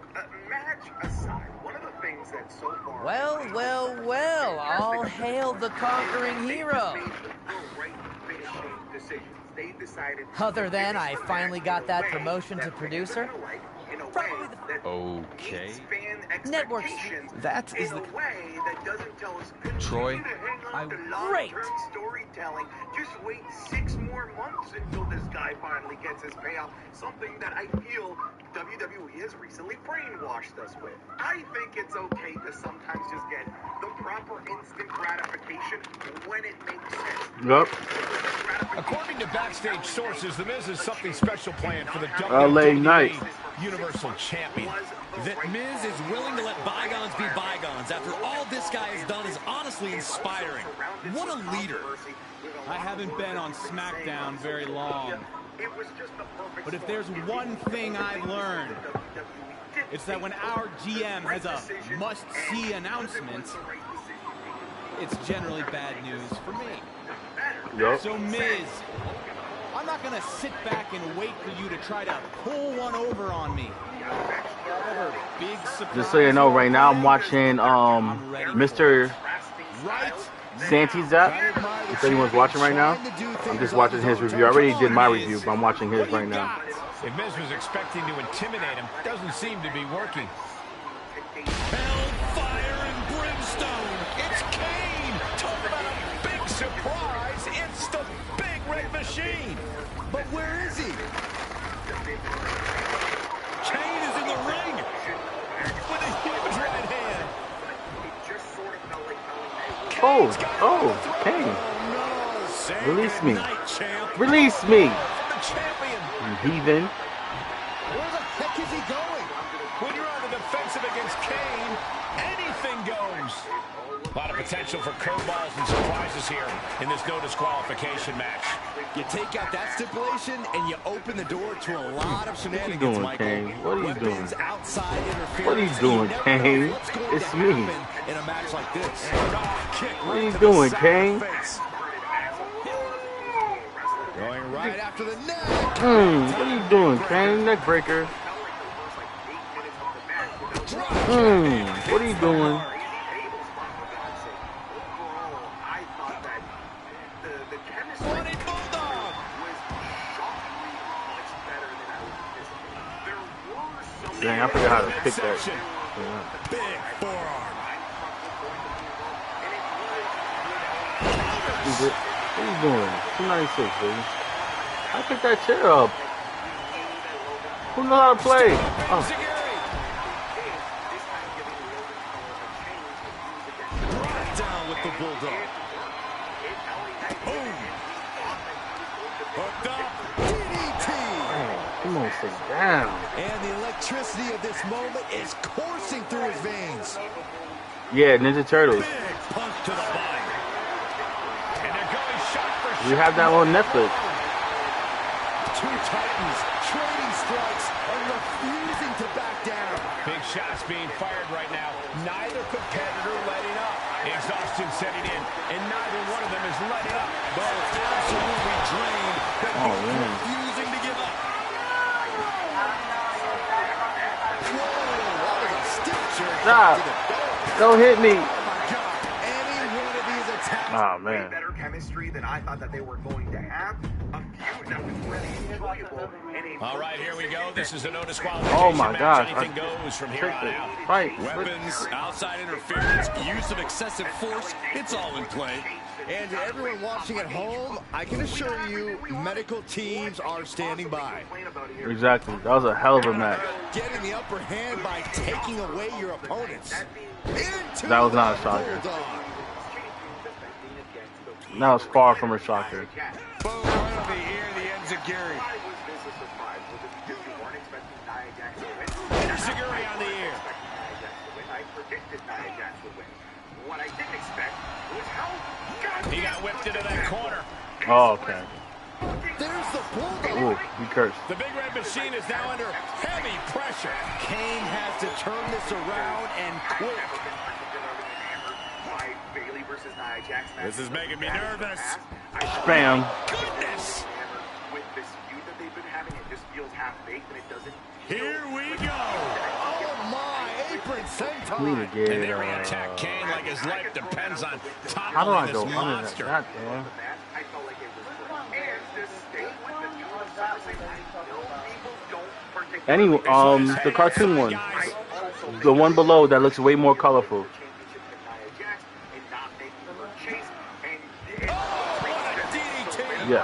Speaker 9: match aside, one of the things that so far...
Speaker 8: Well, all hail the conquering hero. Other than I finally got that promotion to producer. Probably the
Speaker 1: Okay.
Speaker 8: network.
Speaker 1: That is the... Troy,
Speaker 8: Great.
Speaker 9: Storytelling. Just wait 6 more months until this guy finally gets his payoff. Something that I feel WWE has recently brainwashed us with. I think it's okay to sometimes just get the proper instant gratification when it makes sense.
Speaker 5: Yep.
Speaker 2: According to backstage sources, The Miz has something special planned for the
Speaker 5: LA Knight.
Speaker 2: Universal Champion.
Speaker 1: that Miz is willing to let bygones be bygones after all this guy has done is honestly inspiring. What a leader.
Speaker 10: I haven't been on SmackDown very long, but if there's one thing I've learned, it's that when our GM has a must-see announcement, it's generally bad news for me.
Speaker 5: Yep.
Speaker 10: So Miz, I'm not gonna sit back and wait for you to try to pull one over on me. Big
Speaker 5: just so you know, right now I'm watching Mr. Santizac. If anyone's watching right now, I'm just watching his review. I already did my review, but I'm watching his right now.
Speaker 2: If Miz was expecting to intimidate him, doesn't seem to be working.
Speaker 1: Hellfire and brimstone. It's Kane. Talk about a big surprise. It's the Big Red Machine. But where is he? Kane is in the ring with a huge right hand.
Speaker 5: Oh, Kane. Release me. Release me. You heathen.
Speaker 2: Where the heck is he going? When you're on the defensive against Kane, anything goes. A lot of potential for curveballs and surprises here in this no disqualification match.
Speaker 1: You take out that stipulation and you open the door to a lot of shenanigans,
Speaker 5: doing,
Speaker 1: Michael.
Speaker 5: Kane? What are you doing?
Speaker 1: Outside interference.
Speaker 5: What are you doing, Kane? It's me.
Speaker 1: In a match like this.
Speaker 5: What are you doing, Kane?
Speaker 1: Going right after the neck.
Speaker 5: What are you doing, Kane? Neck breaker. What are you doing? Dang, I forgot how to pick that.
Speaker 1: Big forearm.
Speaker 5: What are you doing? 296, baby. I picked that chair up. Who knows how to play? Oh.
Speaker 1: Down with the bulldog. Boom. Hooked up. DDT.
Speaker 5: Come on, sit down.
Speaker 1: And the electricity of this moment is coursing through his veins.
Speaker 5: Yeah, Ninja Turtles.
Speaker 1: Big punch to the body.
Speaker 2: And they're going shot for shot.
Speaker 5: We have that on Netflix.
Speaker 1: Two titans trading strikes and refusing to back down.
Speaker 2: Big shots being fired right now. Neither competitor letting up. Exhaustion setting in, and neither one of them is letting up.
Speaker 1: Both absolutely drained, but refusing to give up. Whoa, that was a stiff jerk.
Speaker 5: Stop. Don't hit me.
Speaker 1: Oh my God.
Speaker 9: way better chemistry than I thought that they were going to have. A feud that was really enjoyable.
Speaker 2: All right, here we go. This is a no disqualification.
Speaker 5: Oh my gosh.
Speaker 2: Anything goes from here on out.
Speaker 5: Right.
Speaker 1: Weapons, outside interference, use of excessive force, it's all in play.
Speaker 4: And to everyone watching at home, I can assure you, medical teams are standing by.
Speaker 5: Exactly. That was a hell of a match.
Speaker 4: Getting the upper hand by taking away your opponents.
Speaker 5: That was not a shocker. That was far from a shocker.
Speaker 2: Boom, right over the ear, the enziguri. Enziguri on the ear.
Speaker 9: I predicted Nia Jax would win. What I didn't expect was how
Speaker 2: he got whipped into that corner.
Speaker 5: Oh, okay.
Speaker 4: There's the bulldog.
Speaker 5: Ooh, he cursed.
Speaker 2: The Big Red Machine is now under heavy pressure.
Speaker 4: Kane has to turn this around and quick.
Speaker 2: This is making me nervous.
Speaker 5: Spam.
Speaker 2: Goodness.
Speaker 9: With this feud that they've been having, it just feels half-baked and it doesn't.
Speaker 2: Here we go.
Speaker 4: Oh my, apron senton.
Speaker 5: We need to get
Speaker 2: And
Speaker 5: it.
Speaker 2: there he attacked Kane like his life depends on
Speaker 5: How do I
Speaker 2: toppling
Speaker 5: go
Speaker 2: this
Speaker 5: under that?
Speaker 2: monster.
Speaker 5: God damn.
Speaker 9: I felt like it was great. And to stay with the feud of SummerSlam, I know people don't particularly.
Speaker 5: The cartoon one. The one below that looks way more colorful. Yeah.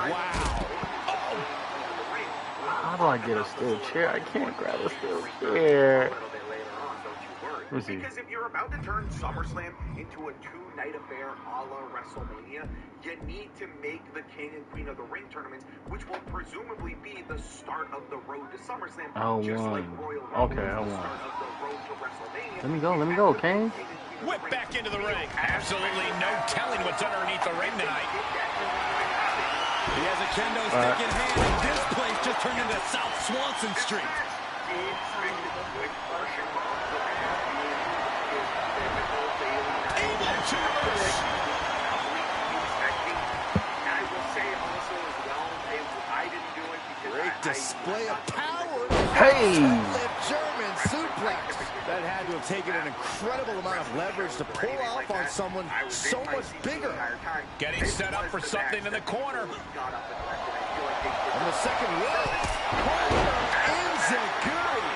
Speaker 5: How do I get a steel chair? I can't grab a steel chair. Let me see.
Speaker 9: Because if you're about to turn SummerSlam into a two-night affair a la WrestleMania, you need to make the King and Queen of the Ring tournaments, which will presumably be the start of the road to SummerSlam.
Speaker 5: I
Speaker 9: just
Speaker 5: won.
Speaker 9: like Royal Rumble
Speaker 5: Okay, I
Speaker 9: is the
Speaker 5: won.
Speaker 9: start of the road to WrestleMania.
Speaker 5: Let me go, Kane.
Speaker 2: Whip back into the ring. Absolutely no telling what's underneath the ring tonight.
Speaker 1: He has a kendo stick in hand, and this place just turned into South Swanson Street.
Speaker 4: Great display of power.
Speaker 5: Hey!
Speaker 4: German suplex. That had to have taken an incredible amount of leverage to pull off on someone so much bigger.
Speaker 2: Getting set up for something in the corner.
Speaker 4: On the second row. Enziguri.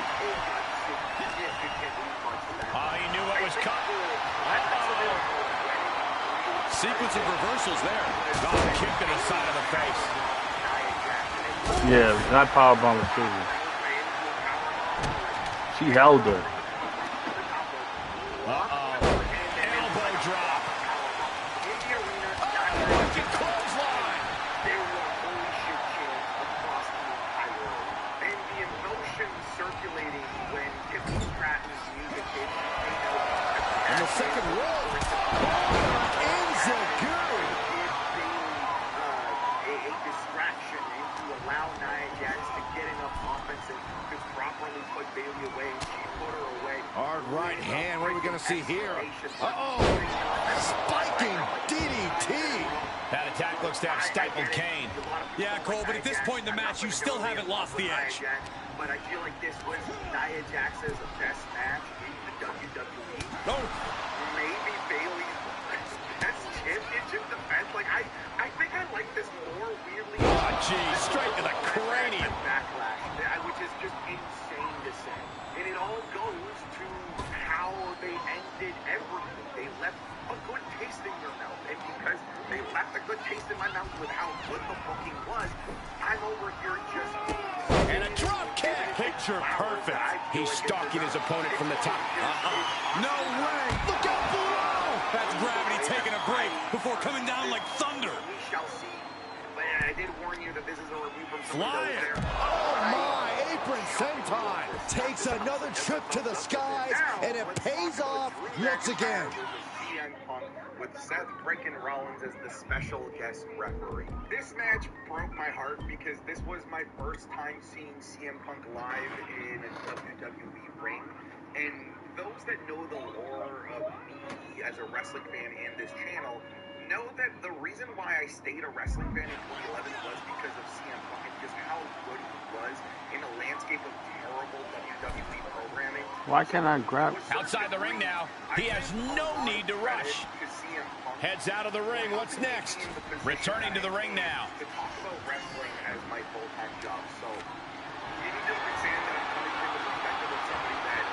Speaker 2: Oh, he knew what was coming.
Speaker 1: Sequence of reversals there.
Speaker 2: Oh, kick to the side of the face.
Speaker 5: Yeah, that powerbomb was crazy. She held her.
Speaker 2: Uh-oh. Elbow drop. Fucking clothesline.
Speaker 9: There were holy shit chants across the entire world. And the emotion circulating when Tiffany Stratton's music hit.
Speaker 4: On the second row. Enziguri.
Speaker 9: A distraction and to allow Nia Jax to get enough offense and to properly put Bayley away. She put her away.
Speaker 4: Hard right hand. What are we going to see here? Uh-oh. Spiking DDT.
Speaker 2: That attack looks to have stifled Kane.
Speaker 1: Yeah, Cole, but at this point in the match, you still haven't lost the edge.
Speaker 9: But I feel like this was Nia Jax's best match in the WWE.
Speaker 1: No.
Speaker 9: Maybe Bayley's best championship defense. Like, I think I like this more weirdly.
Speaker 2: Oh, geez, straight to the cranium.
Speaker 9: Backlash, which is just insane to say. And it all goes to how they ended everything. They left a good taste in your mouth. And because they left a good taste in my mouth with how good the booking was, I'm over here just...
Speaker 2: And a drop kick. Picture perfect. He's stalking his opponent from the top.
Speaker 1: No way. Look out below. That's gravity taking a break before coming down like thunder.
Speaker 9: We shall see. But I did warn you that this is a review from
Speaker 1: Flying.
Speaker 4: Oh my, apron senton takes another trip to the skies, and it pays off once again.
Speaker 9: CM Punk with Seth freaking Rollins as the special guest referee. This match broke my heart because this was my first time seeing CM Punk live in a WWE ring. And those that know the lore of me as a wrestling fan and this channel know that the reason why I stayed a wrestling fan in 2011 was because of CM Punk and just how good he was in a landscape of terrible WWE programming.
Speaker 5: Why can't I grab?
Speaker 2: Outside the ring now. He has no need to rush.
Speaker 9: To CM Punk
Speaker 2: Heads out of the ring. What's next? Returning to the ring now.
Speaker 9: To talk about wrestling as my full-time job, so you need to understand that I'm coming from the perspective of somebody that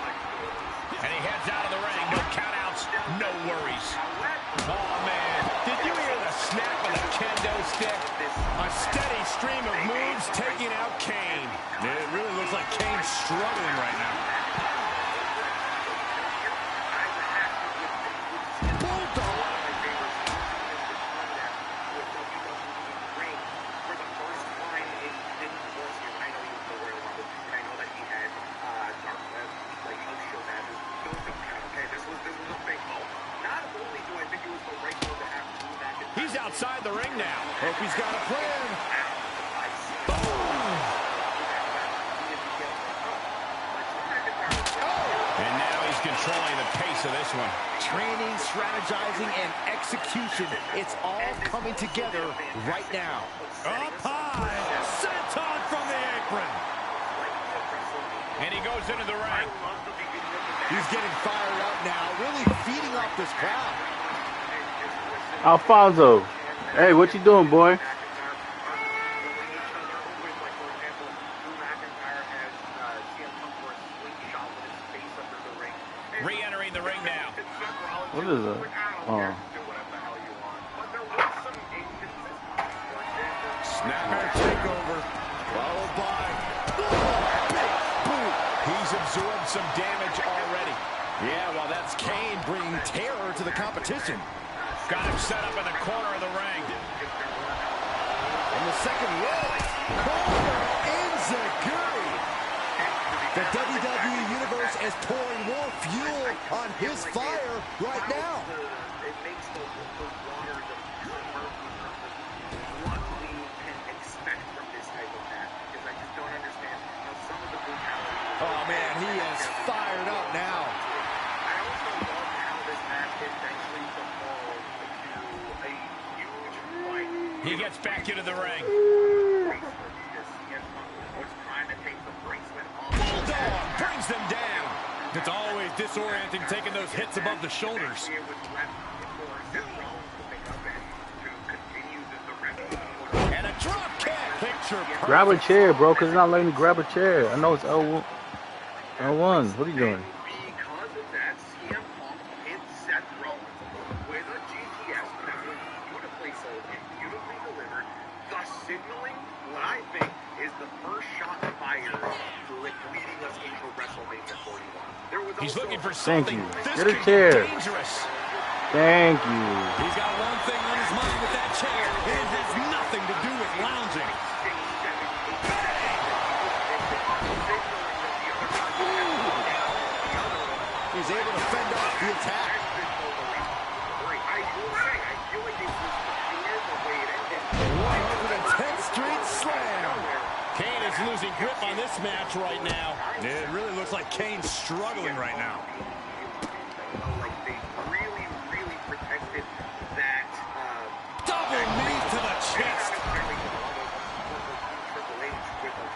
Speaker 2: and he heads out of the ring. No countouts, no worries. Oh, man. Did you hear the snap of the kendo stick? A steady stream of moves taking out Kane.
Speaker 1: It really looks like Kane's struggling right now.
Speaker 2: He's outside the ring now.
Speaker 1: Hope he's got a plan.
Speaker 2: And now he's controlling the pace of this one.
Speaker 4: Training, strategizing, and execution. It's all coming together right now.
Speaker 1: Up high. Senton from the apron.
Speaker 2: And he goes into the ring.
Speaker 4: He's getting fired up now, really feeding off this crowd.
Speaker 5: Alfonso, hey, what you doing, boy?
Speaker 2: Re-entering the ring now.
Speaker 5: What is that? Oh.
Speaker 1: Snapper takeover. Followed by big boot.
Speaker 2: He's absorbed some damage already.
Speaker 4: Yeah, well, that's Kane bringing terror to the competition.
Speaker 2: Got him set up in the corner of the ring.
Speaker 4: In the second row, corner Enziguri. The WWE Universe is pouring more fuel on his fire right now.
Speaker 9: It makes the waters of what we can expect from this type of match, because I just don't understand how some of the brutality.
Speaker 4: Oh man, he is fired up now.
Speaker 9: I also love how this match eventually evolved to a huge fight.
Speaker 2: He gets back into the ring. Bulldog brings them down.
Speaker 1: It's always disorienting taking those hits above the shoulders.
Speaker 2: And a drop kick.
Speaker 1: Picture perfect.
Speaker 5: Grab a chair, bro, because it's not letting me grab a chair. I know it's L1. L1. What are you doing?
Speaker 9: Because of that, CM Punk hit Seth Rollins with a GTS that was beautifully sold and beautifully delivered, thus signaling what I think is the first shot fired, leading us into WrestleMania 41.
Speaker 2: He's looking for
Speaker 5: Thank
Speaker 2: something.
Speaker 5: you.
Speaker 2: This
Speaker 5: Get a
Speaker 2: could
Speaker 5: chair.
Speaker 2: be dangerous.
Speaker 5: Thank you.
Speaker 1: He's got one thing on his mind with that chair. It has nothing to do with lounging.
Speaker 4: He's able to fend off the attack. One over the 10th Street Slam.
Speaker 2: Kane is losing grip on this match right now.
Speaker 1: It really looks like Kane's struggling right now.
Speaker 9: Like they really, really protected that.
Speaker 1: Double knee to the chest.
Speaker 9: Triple H with a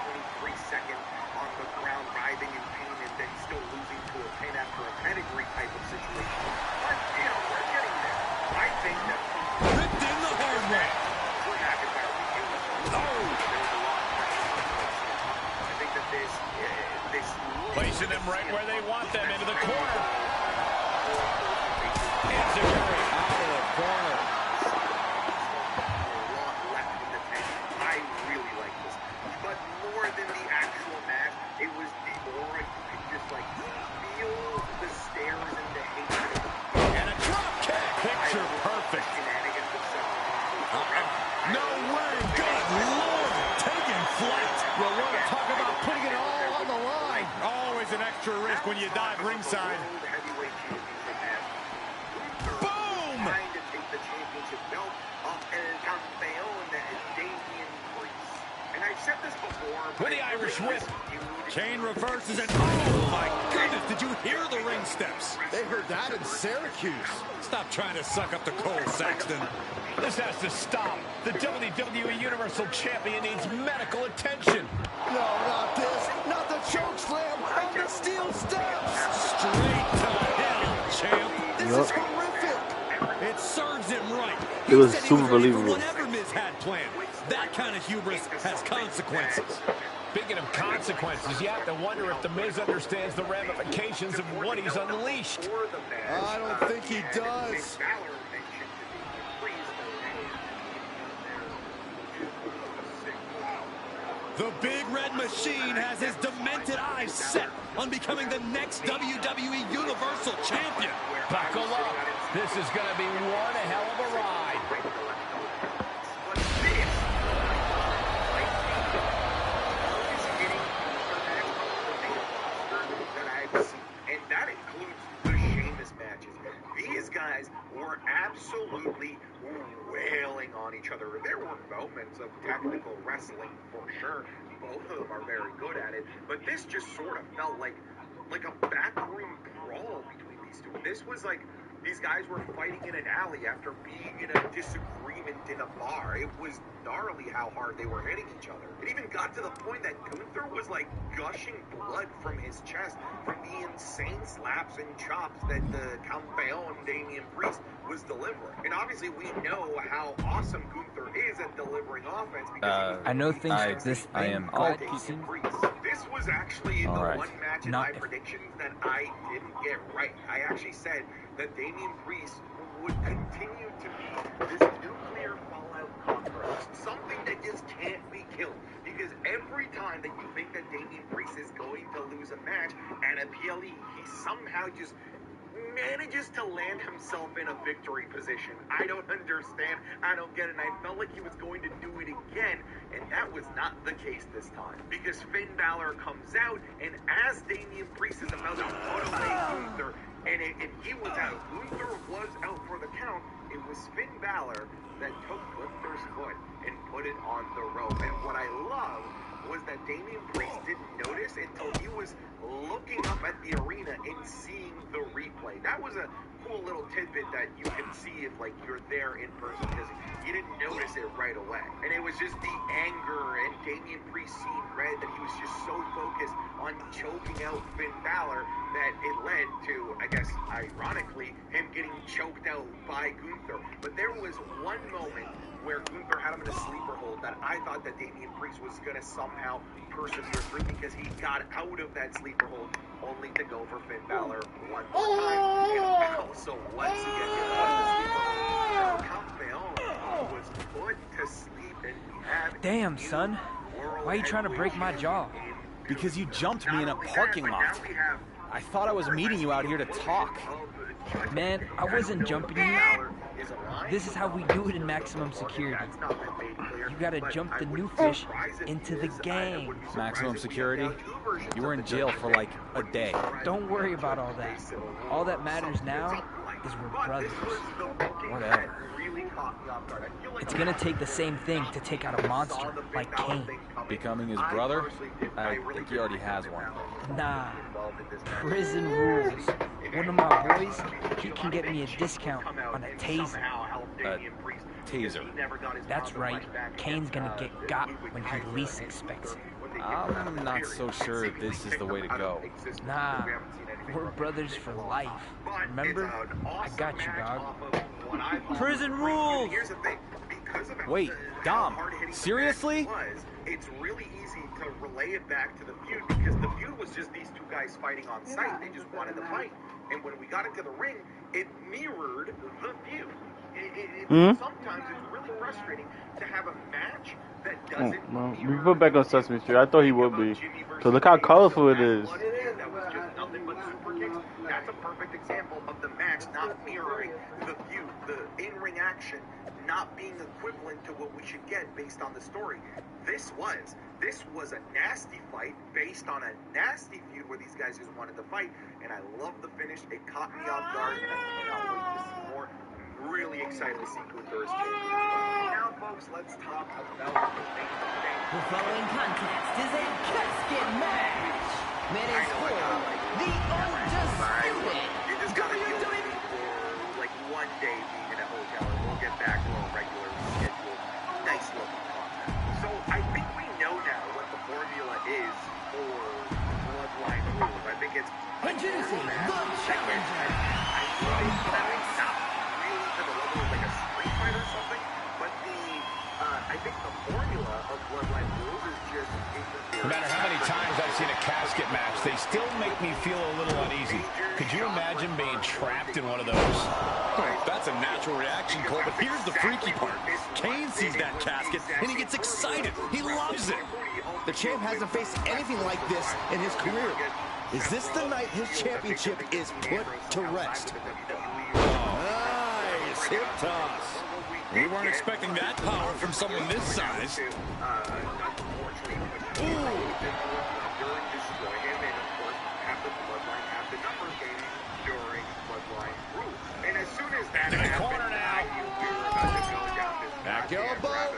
Speaker 9: 23-second on the ground, writhing in pain, and then still losing to a pin after a pedigree type of situation. But you know, we're getting there. I think that
Speaker 1: Ripped in the hard way.
Speaker 9: I think that this
Speaker 2: Placing them right where they want them, into the corner. Enziguri
Speaker 4: Out of the corner.
Speaker 9: left in the tank. I really like this. But more than the actual match, it was the aura. You could just like feel the stares and the hatred.
Speaker 2: and a drop kick.
Speaker 1: Picture perfect.
Speaker 9: Shenanigans of
Speaker 1: No way. Good Lord. Taking flight.
Speaker 4: Well, want to talk about putting it all on the line.
Speaker 1: Always an extra risk when you dive ringside.
Speaker 9: heavyweight championship match.
Speaker 1: Boom.
Speaker 9: Trying to take the championship belt off El Campeón Damian Priest. And I've said this before.
Speaker 2: With the Irish whip.
Speaker 1: Kane reverses and oh my goodness, did you hear the ring steps?
Speaker 4: They heard that in Syracuse.
Speaker 1: Stop trying to suck up the Cole, Saxton.
Speaker 2: This has to stop. The WWE Universal Champion needs medical attention.
Speaker 4: No, not this. Not the choke slam on the steel steps.
Speaker 1: Straight to hell, champ.
Speaker 4: This is horrific.
Speaker 1: It serves him right.
Speaker 5: It was
Speaker 1: He said
Speaker 5: super
Speaker 1: he was ready for
Speaker 5: believable.
Speaker 1: whatever Miz had planned. That kind of hubris has consequences.
Speaker 2: Speaking of consequences, you have to wonder if The Miz understands the ramifications of what he's unleashed.
Speaker 4: I don't think he does.
Speaker 1: The Big Red Machine has his demented eyes set on becoming the next WWE Universal Champion.
Speaker 2: Buckle up. This is going to be one hell of a ride.
Speaker 9: And that includes the Sheamus matches. These guys were absolutely wailing on each other. There were moments of technical wrestling for sure. Both of them are very good at it. But this just sort of felt like a backroom brawl between these two. This was like these guys were fighting in an alley after being in a disagreement in a bar. It was gnarly how hard they were hitting each other. It even got to the point that Gunther was like gushing blood from his chest from the insane slaps and chops that the Campeon Damian Priest was delivering. And obviously we know how awesome Gunther is at delivering offense because
Speaker 11: I know things like this. I am all
Speaker 9: Damian Priest. This was actually the one match in my predictions that I didn't get right. I actually said that Damian Priest would continue to be this nuclear fallout cockroach, something that just can't be killed. Because every time that you think that Damian Priest is going to lose a match at a PLE, he somehow just manages to land himself in a victory position. I don't understand. I don't get it. And I felt like he was going to do it again, and that was not the case this time. Because Finn Balor comes out, and as Damian Priest is about to put away Gunther, and he was out, Gunther was out for the count, it was Finn Balor that took Gunther's foot and put it on the rope. And what I love was that Damian Priest didn't notice until he was looking up at the arena and seeing the replay. That was a cool little tidbit that you can see if like you're there in person, because you didn't notice it right away. And it was just the anger and Damian Priest seeing red that he was just so focused on choking out Finn Balor that it led to, I guess, ironically, him getting choked out by Gunther. But there was one moment where Gunther had him in a sleeper hold that I thought that Damian Priest was going to somehow persevere through, because he got out of that sleeper hold only to go for Finn Balor one more time. And also, once again, he put the sleeper hold. Campeon was put to sleep, and he had...
Speaker 11: Damn, son. Why are you trying to break my jaw?
Speaker 10: Because you jumped me in a parking lot. I thought I was meeting you out here to talk.
Speaker 11: Man, I wasn't jumping you. This is how we do it in maximum security. You gotta jump the new fish into the game.
Speaker 10: Maximum security? You were in jail for like a day.
Speaker 11: Don't worry about all that. All that matters now is we're brothers.
Speaker 10: Whatever.
Speaker 11: It's gonna take the same thing to take out a monster like Kane.
Speaker 10: Becoming his brother? I think he already has one.
Speaker 11: Nah. Prison rules. One of my boys, he can get me a discount on a taser.
Speaker 10: A taser?
Speaker 11: That's right. Kane's gonna get got when he least expects it.
Speaker 10: I'm not so sure this is the way to go.
Speaker 11: Nah. We're brothers for life. Remember? I got you, dog. Prison rules!
Speaker 10: Wait, Dom, seriously?
Speaker 9: It's really easy to relay it back to the feud, because the feud was just these two guys fighting on site. They just wanted to fight. And when we got into the ring, it mirrored the feud. Sometimes it's really frustrating to have a match that doesn't
Speaker 5: we put back on Sesame Street. I thought he would be. So look how colorful it is.
Speaker 9: That was just nothing but super kicks. That's a perfect example of the match not mirroring the feud, the in-ring action not being equivalent to what we should get based on the story. This was a nasty fight based on a nasty feud where these guys just wanted to fight, and I love the finish. It caught me off guard, and I cannot wait to see more. I'm really excited to see Gunther as champion. Now, folks, let's talk about the main event.
Speaker 3: The following contest is a casket match. Minutes for the undisputed.
Speaker 9: You just gotta deal with it for like one day being in a hotel, and we'll get back to our regular scheduled, nice looking content. So I think we know now what the formula is for Bloodline rules. I think it's
Speaker 3: introducing the challenger.
Speaker 9: I think that makes sense really for the I think the formula of Bloodline rules is just...
Speaker 2: No matter how many times I've seen a casket match, they still make me feel a little uneasy. Could you imagine being trapped in one of those?
Speaker 1: Oh, that's a natural reaction, Cole, but here's the freaky part. Kane sees that casket, and he gets excited. He loves it.
Speaker 4: The champ hasn't faced anything like this in his career. Is this the night his championship is put to rest?
Speaker 1: Nice hip toss. We weren't expecting that power from someone this size.
Speaker 2: To the corner now.
Speaker 4: Back elbow.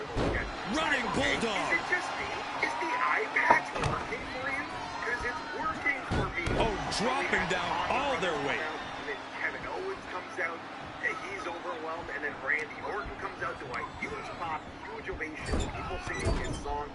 Speaker 1: Running bulldog.
Speaker 9: Is the eye patch working for you? Because it's working for me.
Speaker 1: Oh, dropping down all their weight.
Speaker 9: And then Kevin Owens comes out. He's overwhelmed. And then Randy Orton comes out to a huge pop, huge ovation. People singing his song.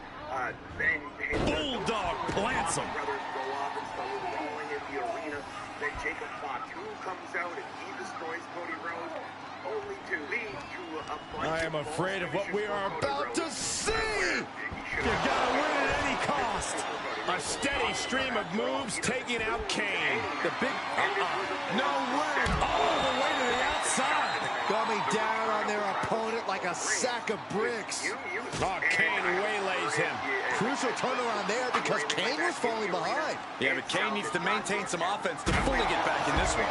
Speaker 9: Then
Speaker 1: Bulldog plants him.
Speaker 9: Brothers go off and start rolling in the arena. Then Jacob Fatu comes out and he destroys Cody Rhodes. Only to lead to a bunch
Speaker 4: I am afraid of what we are about to see.
Speaker 1: You gotta win at any cost.
Speaker 2: A steady stream of moves taking out Kane.
Speaker 1: The big... No way. All the way to the outside.
Speaker 4: Coming down on their opponent like a sack of bricks.
Speaker 2: Oh, Kane waylays him.
Speaker 4: Crucial turnaround there because Kane was falling behind.
Speaker 1: Yeah, but Kane needs to maintain some offense to fully get back in this one.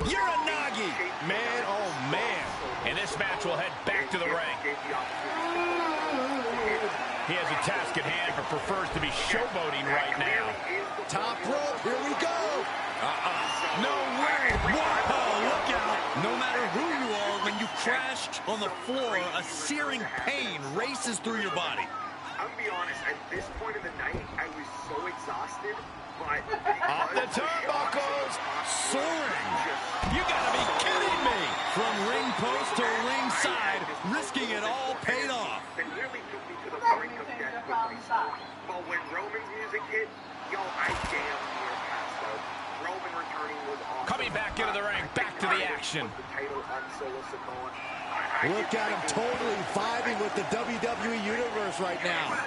Speaker 2: Uranagi! Man, oh man. And this match will head back to the ring. He has a task at hand, but prefers to be showboating right now.
Speaker 4: Top rope, here we go.
Speaker 1: No way. Whoa, look out. No matter who you are, when you crash on the floor, a searing pain races through your body.
Speaker 9: I'm gonna be honest, at this point of the night, I was so exhausted, but...
Speaker 2: Off the turnbuckles,
Speaker 1: soaring. You gotta be kidding me. From ring post to ringside, risking it all paid off.
Speaker 9: It nearly took me to the brink of death quickly. But when Roman's music hit, yo, I damn near passed out. Roman returning was awesome.
Speaker 2: coming back into the ring, back to the action.
Speaker 9: The title on Solo Sikoa.
Speaker 4: Look at him totally vibing with the WWE Universe right now.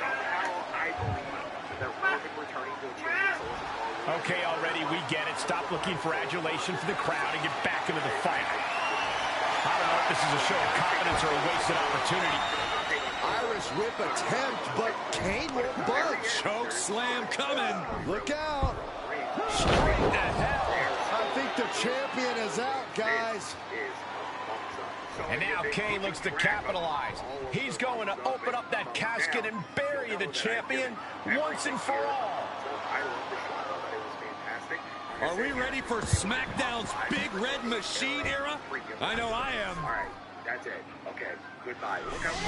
Speaker 2: Okay, already, we get it. Stop looking for adulation from the crowd and get back into the fight. I don't know if this is a show of confidence or a wasted opportunity.
Speaker 4: Irish whip attempt, but Kane won't budge.
Speaker 1: Choke slam coming.
Speaker 4: Look out.
Speaker 2: Straight to hell.
Speaker 4: I think the champion is out, guys.
Speaker 2: And now Kane looks to capitalize. He's going to open up that casket and bury the champion once and for all.
Speaker 1: Are we ready for SmackDown's Big Red Machine era? I know I am.
Speaker 9: All right, that's it. Okay, goodbye.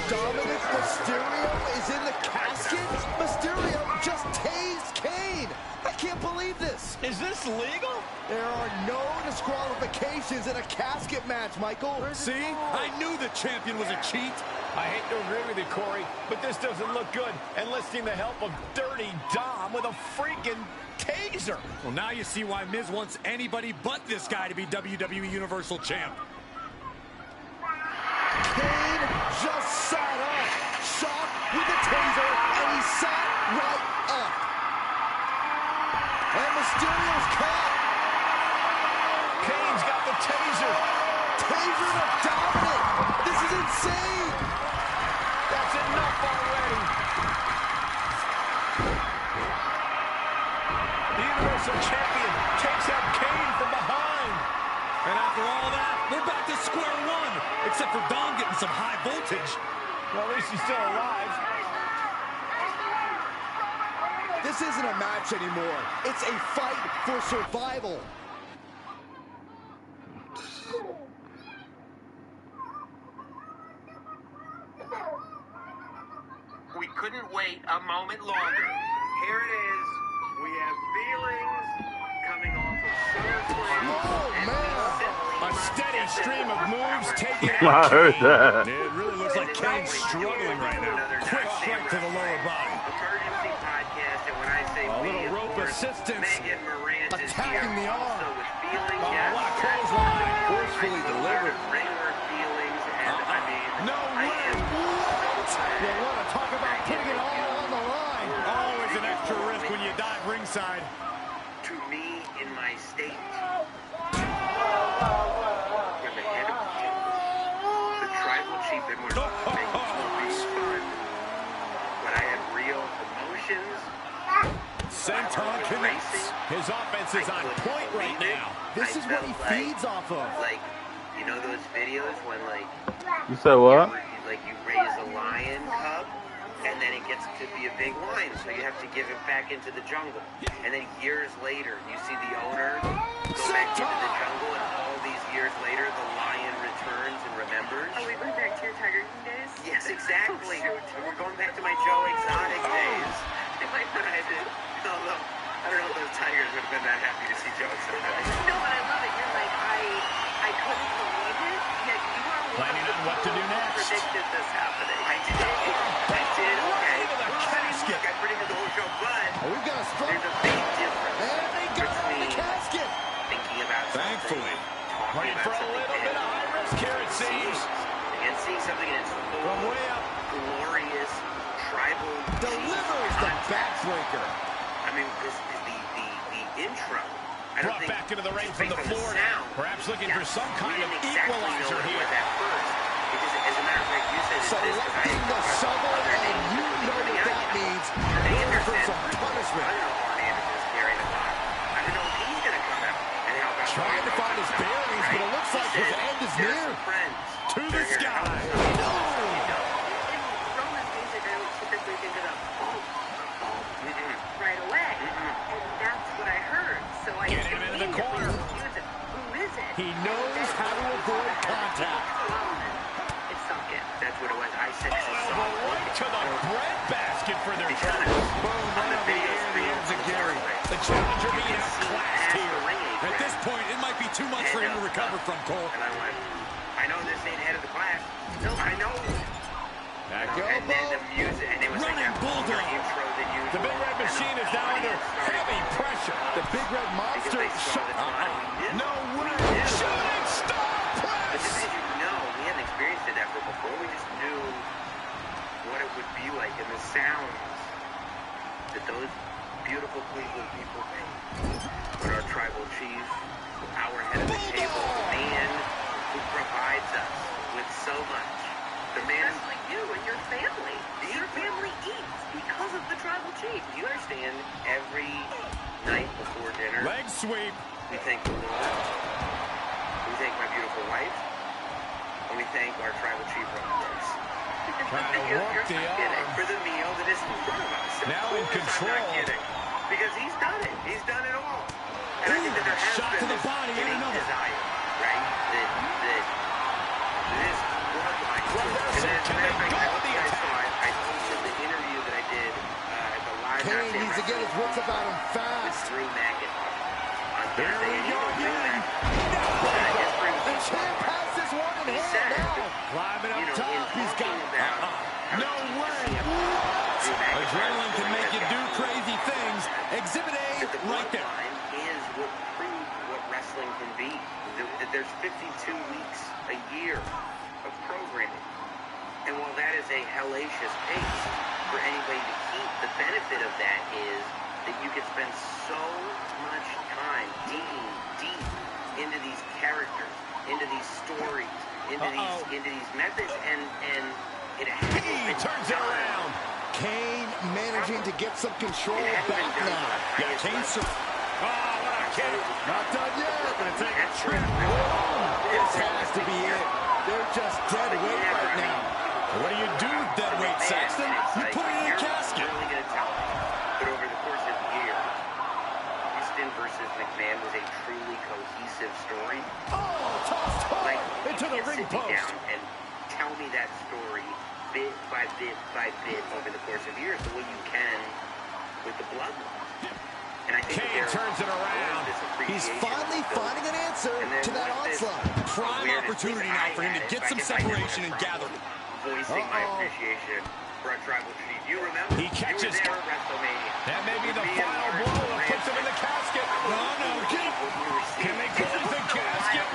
Speaker 4: Dominic Mysterio is in the casket? Mysterio just tased Kane. I can't believe this.
Speaker 2: Is this legal?
Speaker 4: There are no disqualifications in a casket match, Michael.
Speaker 1: See? I knew the champion was a cheat.
Speaker 2: I hate to agree with you, Corey, but this doesn't look good. Enlisting the help of Dirty Dom with a freaking taser.
Speaker 1: Well, now you see why Miz wants anybody but this guy to be WWE Universal Champ.
Speaker 4: Kane just sat up, shot with the taser, and he sat right up. And Mysterio's caught.
Speaker 2: Kane's got the taser.
Speaker 4: Taser to Dominic. This is insane.
Speaker 2: That's enough already. The Universal Champion takes out Kane from behind.
Speaker 1: And after all that, we're back to square one. Except for Dom getting some high voltage.
Speaker 2: Well, at least he's still alive.
Speaker 4: This isn't a match anymore. It's a fight for survival.
Speaker 9: We couldn't wait a moment longer. Here it is. We have feelings coming off of SummerSlam.
Speaker 4: Oh, man.
Speaker 2: A steady stream of moves taken
Speaker 5: I
Speaker 2: out.
Speaker 5: heard that.
Speaker 1: It really looks like Kane's struggling right now. Quick strike to the lower body.
Speaker 9: Emergency podcast, and when I say
Speaker 1: A little rope assistance.
Speaker 4: Attacking the arm.
Speaker 2: What a clothesline.
Speaker 4: Forcefully delivered.
Speaker 1: No way.
Speaker 4: You want to talk about putting it all on the line.
Speaker 1: Always an extra risk when you dive ringside.
Speaker 9: To me, in my state, you're the head of the team. The tribal chief and we're not making fun. But I have real emotions.
Speaker 1: Senton connects. His offense is on point right now.
Speaker 4: This is what he feeds off of.
Speaker 9: Like, you know those videos when, like,
Speaker 5: You said what?
Speaker 9: you raise a lion cub, and then it gets to be a big lion, so you have to give it back into the jungle. And then years later, you see the owner go back into the jungle, and all these years later, the lion returns and remembers.
Speaker 6: Are we going back to your Tiger King days?
Speaker 9: Yes, exactly. And we're going back to my Joe Exotic days. If I could, I did. Although, I don't know if those tigers would have been that happy to see Joe Exotic.
Speaker 6: No, but I love it. You're like, I couldn't believe it, yet you are
Speaker 2: Planning on what to do next.
Speaker 9: Predicted this happening. I did. Okay. I predicted the whole show, but
Speaker 4: We've got a strong.
Speaker 9: there's a big difference
Speaker 4: And they got out of the
Speaker 9: between
Speaker 4: casket.
Speaker 9: thinking about
Speaker 1: Thankfully.
Speaker 9: something,
Speaker 2: Waiting for a little bit of high risk here, it seems.
Speaker 9: and seeing something in its
Speaker 1: From
Speaker 9: full,
Speaker 1: way up.
Speaker 9: glorious, tribal
Speaker 4: Delivers the
Speaker 9: context.
Speaker 4: backbreaker.
Speaker 9: I mean, this is the intro. I don't
Speaker 2: Brought
Speaker 9: think
Speaker 2: back into the ring
Speaker 9: just
Speaker 2: from the
Speaker 9: based on
Speaker 2: floor
Speaker 9: sound,
Speaker 2: now. Perhaps looking for some
Speaker 9: we
Speaker 2: kind of
Speaker 9: didn't exactly
Speaker 2: equalizer
Speaker 9: know what it
Speaker 2: here.
Speaker 9: was at first. Because as a matter of fact, you said it's this, 'cause I
Speaker 4: Selecting the shovel, and you know what that means. Looking for some
Speaker 9: I
Speaker 4: punishment.
Speaker 9: don't know if Arn Anderson's carrying a lot. I don't know if he's going to come out and help out.
Speaker 4: Trying to find his bearings, but it looks like his end is
Speaker 9: Here's
Speaker 4: near.
Speaker 9: some friends.
Speaker 1: To the sky.
Speaker 6: in Roman's music, I don't typically think of the right away. And that's what I heard. So I
Speaker 2: Get him into the corner.
Speaker 6: Who is it?
Speaker 1: He knows how to avoid contact.
Speaker 6: It sunk in.
Speaker 9: That's what it was. I said this is
Speaker 2: Elbow right to the breadbasket for their
Speaker 9: because
Speaker 2: trouble.
Speaker 1: Boom, right on the air, the ends of Gary.
Speaker 2: The challenger being outclassed here.
Speaker 1: At this point, it might be too much for him to recover from, Cole.
Speaker 9: And I went, I know this ain't head of the class. No, I know.
Speaker 1: Back
Speaker 9: And then the music, and it was like
Speaker 1: Running
Speaker 9: a
Speaker 1: bulldog.
Speaker 9: longer intro than usual.
Speaker 2: The Big Red Machine is now under heavy pressure.
Speaker 4: The big red monster shot.
Speaker 1: No way.
Speaker 2: Shooting star
Speaker 9: But
Speaker 2: press.
Speaker 9: just as you know, we hadn't experienced it ever before. We just knew what it would be like and the sounds that those beautiful Cleveland people make. But our tribal chief, our head of the table, the man who provides us with so much. The man,
Speaker 6: Especially you and your family. Your family eats because of the tribal chief.
Speaker 9: you understand, every night before dinner,
Speaker 1: Leg sweep.
Speaker 9: we thank the Lord, we thank my beautiful wife, and we thank our tribal chief Rollins.
Speaker 2: Trying to work the arm.
Speaker 9: For the meal that is in front of us.
Speaker 2: Now in
Speaker 9: Of course
Speaker 2: control.
Speaker 9: I'm not kidding. Because he's done it. He's done it all. And I think that there has
Speaker 1: Shot
Speaker 9: been
Speaker 1: to the
Speaker 9: this
Speaker 1: body and
Speaker 9: innate
Speaker 1: another.
Speaker 9: desire, right? That this bloodline.
Speaker 2: Reversal.
Speaker 9: And as a
Speaker 2: Can
Speaker 9: matter
Speaker 2: they
Speaker 9: of fact,
Speaker 2: go
Speaker 9: I
Speaker 2: with
Speaker 9: hope
Speaker 2: the
Speaker 9: you guys
Speaker 2: attack?
Speaker 9: saw it. I posted the interview that I did at the live.
Speaker 4: Kane needs to get his wits about him
Speaker 9: With
Speaker 4: fast.
Speaker 9: Drew McIntyre on
Speaker 1: Here
Speaker 9: Thursday.
Speaker 1: we
Speaker 9: And
Speaker 1: go
Speaker 9: you know Drew
Speaker 1: again.
Speaker 9: McIntyre, history with
Speaker 4: The
Speaker 9: these
Speaker 4: champ
Speaker 9: bloodlines.
Speaker 4: has this one in
Speaker 9: He
Speaker 4: hand
Speaker 9: said,
Speaker 4: now.
Speaker 1: Climbing
Speaker 9: you
Speaker 1: up
Speaker 9: know, in
Speaker 1: top. He's got
Speaker 9: talking about how
Speaker 1: No
Speaker 9: he
Speaker 1: way.
Speaker 9: sees Drew McIntyre
Speaker 1: Adrenaline can make you
Speaker 9: as
Speaker 1: do crazy things. Exhibit A
Speaker 9: that the
Speaker 1: right there.
Speaker 9: bloodline is what proved what wrestling can be. That there's 52 weeks a year of programming. And while that is a hellacious pace for anybody to keep, the benefit of that is that you can spend so much time digging deep into these characters, into these stories, into these methods, and it has
Speaker 2: He turns it around.
Speaker 4: Kane managing to get some control back now.
Speaker 1: Yeah, Kane's
Speaker 2: Oh, what a kick.
Speaker 4: Not done yet.
Speaker 1: gonna take a trip.
Speaker 4: This has to be it. They're just dead weight right now.
Speaker 1: What do you do with dead weight, Saxton? You put it in a casket.
Speaker 9: Really gonna tell me. But over the course of the year, Houston versus McMahon was a truly cohesive story.
Speaker 4: Oh, tossed hard into the
Speaker 9: You can't
Speaker 4: ring
Speaker 9: sit me
Speaker 4: post.
Speaker 9: down and tell me that story bit by bit by bit over the course of years the way you can with the bloodline. And I think
Speaker 2: Kane turns it around.
Speaker 4: He's finally finding an answer to that onslaught.
Speaker 1: Prime opportunity now for him to get some separation and gather.
Speaker 9: Voicing my appreciation for a tribal chief. You remember?
Speaker 2: He catches.
Speaker 9: You were there at WrestleMania.
Speaker 2: That may be the final blow that puts him in the casket.
Speaker 1: No, no, get him.
Speaker 2: Can they close the casket?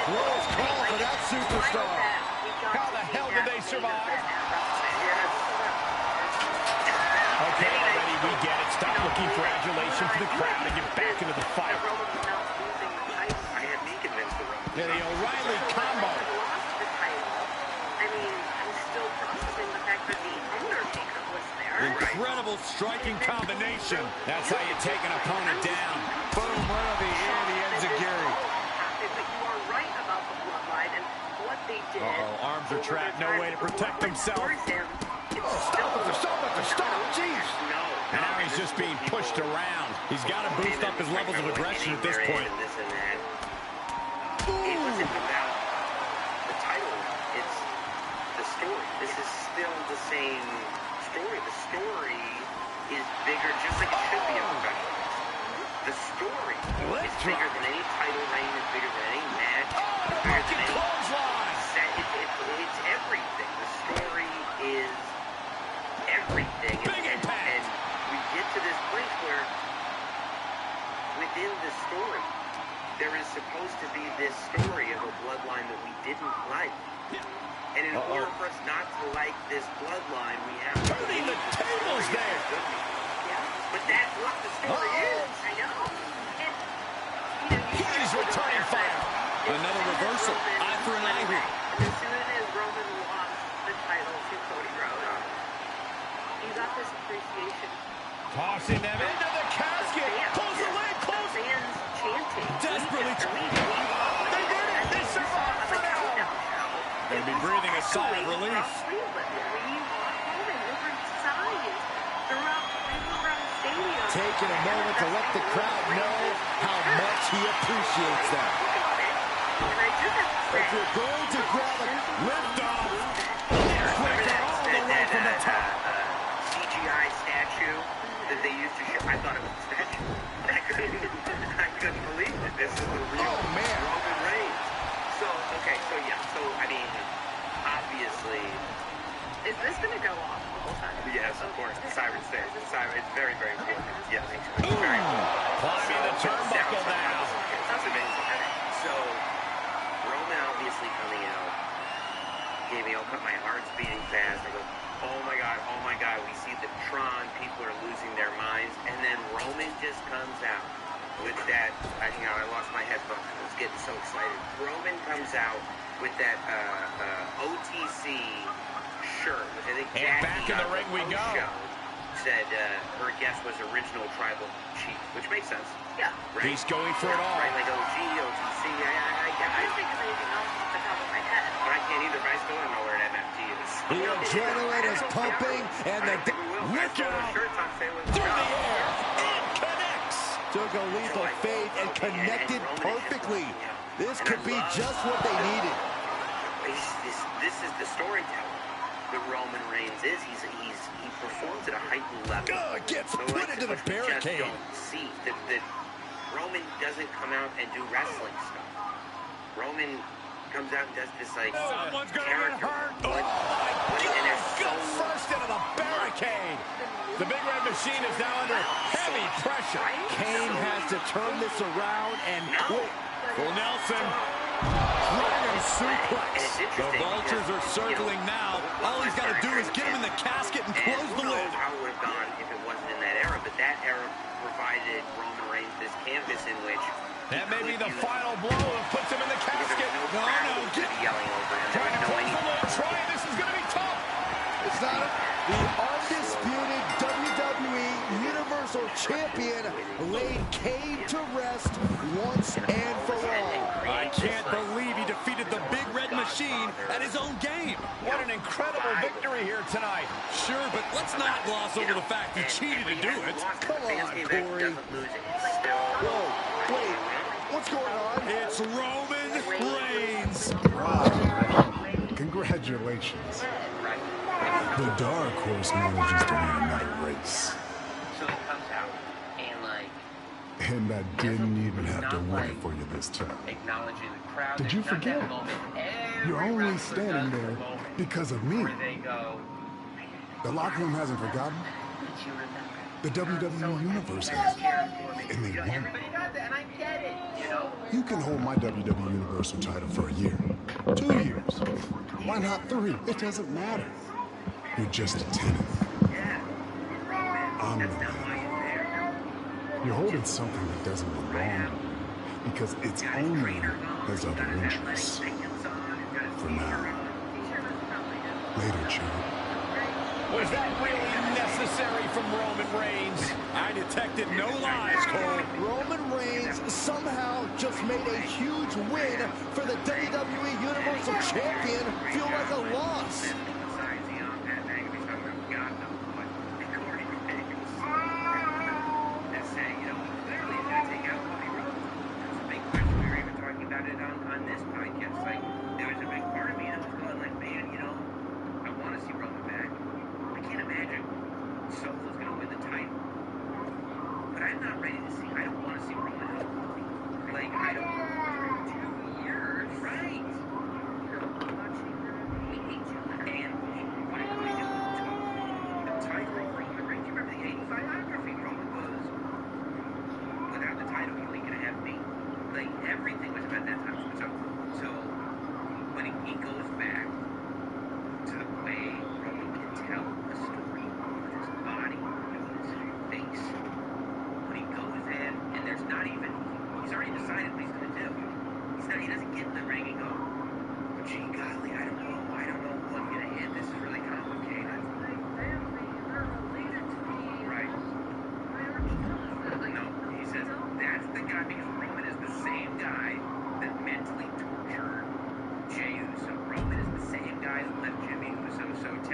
Speaker 4: Close call for that superstar.
Speaker 2: How the hell did they survive? Okay, already we get it. Stop looking for adulation for the crowd and get back into the fight.
Speaker 9: I had me convinced the Roman.
Speaker 2: Yeah, the O'Reilly combo.
Speaker 6: I mean, I'm still processing the fact that the Undertaker was there.
Speaker 1: Incredible striking combination.
Speaker 2: That's how you take an opponent down.
Speaker 1: Boom, right on the ear of the enziguri.
Speaker 6: But you are right about the bloodline and what they did.
Speaker 1: Uh-oh, arms are trapped. No way to protect himself.
Speaker 2: Jeez. And now he's just being pushed around. He's got to boost up his levels of aggression at this point.
Speaker 9: It wasn't about the title. It's the story. This is still the same story. The story is bigger, just like it should be in professional wrestling. The story is bigger than any title reign. It's bigger than any match. It's bigger than any set. It's everything. The story is everything. And we get to this place where within the story, there is supposed to be this story of a bloodline that we didn't like. And in order for us not to like this bloodline, we have to
Speaker 2: turning the tables there.
Speaker 9: But that's what the story is.
Speaker 6: I know.
Speaker 2: He's returning fire.
Speaker 1: Another reversal. Eye for an eye here.
Speaker 6: As soon as Roman lost the title to Cody Rhodes, you got this appreciation.
Speaker 2: Tossing them into the casket. Pulls the leg close.
Speaker 6: Fans chanting.
Speaker 1: Desperately.
Speaker 2: They did it. They survived for now.
Speaker 1: They'll be breathing a sigh of relief.
Speaker 4: Taking a moment to let the crowd know how much he appreciates them. If you're going to grab a
Speaker 1: Lift off.
Speaker 9: Remember that CGI statue that they used to show? I thought it was a statue. I couldn't believe it. This is the real Roman Reigns. So, okay, so I mean, obviously.
Speaker 6: Is this going to go off the whole time?
Speaker 9: Yes, of course. The siren stairs. The siren. It's very, very important. Yes.
Speaker 2: Climbing the turnbuckle now.
Speaker 9: That's amazing. So, Roman obviously coming out gave me my heart's beating fast. I go, oh my God, we see the Tron, people are losing their minds, and then Roman just comes out with that, I lost my headphones, I was getting so excited. Roman comes out with that OTC shirt, which I think
Speaker 2: And back in the ring we go.
Speaker 9: Said her guess was original tribal chief, which makes sense.
Speaker 6: Yeah.
Speaker 9: Right?
Speaker 2: He's going for it all.
Speaker 9: Right, like OG, OTC, I
Speaker 6: can't think of anything else off the top of my head.
Speaker 9: But I can't either, but I still don't know where an MFT is.
Speaker 4: The adrenaline is pumping, and the
Speaker 1: look out!
Speaker 2: Through the air, and connects.
Speaker 4: took a leap of faith and connected perfectly. This could be just what they needed.
Speaker 9: This is the storytelling that Roman Reigns is. He performs at a heightened level.
Speaker 4: Gets put into the barricade.
Speaker 9: Just don't see that Roman doesn't come out and do wrestling stuff. Roman comes out and does this
Speaker 1: someone's gonna get hurt.
Speaker 2: First into the barricade. The Big Red Machine is now under heavy pressure.
Speaker 4: Kane has to turn this around and quick.
Speaker 1: Full Nelson.
Speaker 4: Dragon suplex.
Speaker 1: The Vultures are circling now. All he's got to do is get him in the casket and close the lid.
Speaker 9: How it would have gone if it wasn't in that era, but that era provided Roman Reigns this canvas in which
Speaker 2: that may be the final blow that puts him in the casket.
Speaker 1: No,
Speaker 9: get yelling over him.
Speaker 2: Trying to close the lid. Trying. This is going to be tough.
Speaker 4: It's not the undisputed WWE Universal Champion laid Kane to rest once and for all.
Speaker 1: I can't believe he defeated the Big Red Machine at his own game.
Speaker 2: What an incredible victory here tonight.
Speaker 1: Sure, but let's not gloss over the fact he cheated to do it.
Speaker 4: Come on, Corey. Whoa, wait, what's going on?
Speaker 1: It's Roman Reigns.
Speaker 12: Congratulations. The Dark Horse manages to win another race.
Speaker 9: So he comes out and
Speaker 12: And I didn't even have to wait for you this time. Did you forget? You're only standing there because of me. The locker room hasn't forgotten. The WWE Universe has. And they won't. You can hold my WWE Universal title for a year, 2 years. Why not 3? It doesn't matter. You're just a tenant. I'm the man. You're holding something that doesn't belong to you because its owner has other interests. For now. Later, Chuck.
Speaker 2: Was that really necessary from Roman Reigns?
Speaker 1: I detected no lies, Cole.
Speaker 4: Roman Reigns somehow just made a huge win for the WWE Universal Champion feel like a loss.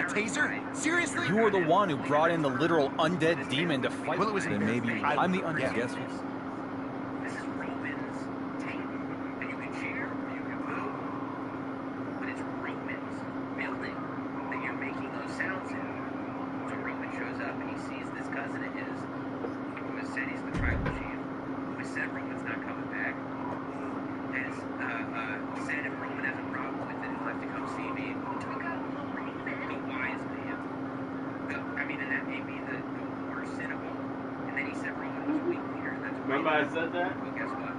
Speaker 10: Taser? Seriously? You were the one who brought in the literal undead demon to fight. Well, it was then maybe I'm the undead. Guess what?
Speaker 9: This is Roman's tape, and you can cheer or you can boo, but it's Roman's building that you're making those sounds in. So Roman shows up and he sees this cousin of his, who has said he's the tribal chief, who has said Roman's not coming back, who has said if Roman has a problem with it, he'll have to come see me. Took out Roman, the wise man. I mean, and that may be the worst sin of all. And then he said Roman was a weak leader. That's
Speaker 5: remember I said that?
Speaker 9: Well, guess what?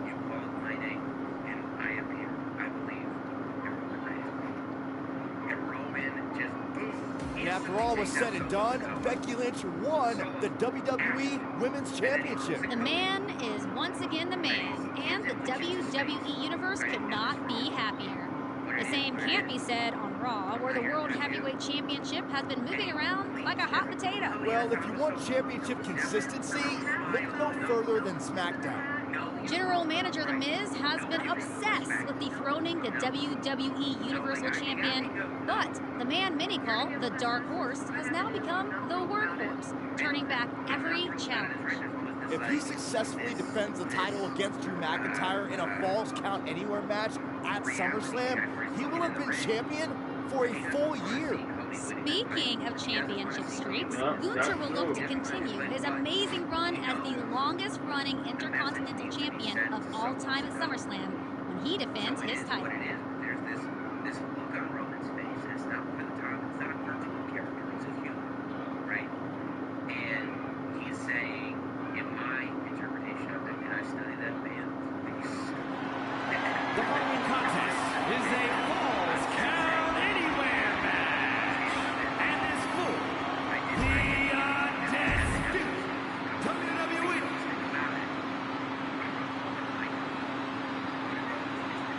Speaker 9: You called my name, and I am here. I believe everyone knows. And Roman just boom.
Speaker 4: And after all was said and done, Becky Lynch won the WWE Women's Championship.
Speaker 13: The man is once again the man, and the WWE Universe could not be happier. The same can't be said on Raw, where the World Heavyweight Championship has been moving around like a hot potato.
Speaker 4: Well, if you want championship consistency, look no further than SmackDown.
Speaker 13: General Manager The Miz has been obsessed with dethroning the WWE Universal Champion, but the man many call the Dark Horse has now become the Workhorse, turning back every challenge.
Speaker 4: If he successfully defends the title against Drew McIntyre in a Falls Count Anywhere match at SummerSlam, he will have been champion for a full year.
Speaker 13: Speaking of championship streaks, Gunther will look to continue his amazing run as the longest-running Intercontinental Champion of all time at SummerSlam when he defends his title.
Speaker 9: There's this look on Roman's face, and it's not over the top. It's not a cartoon character. It's a human, right? And he's saying, in my interpretation of it, and I study that man.
Speaker 2: The following contest is a Falls Count Anywhere match, and is for the undisputed WWE.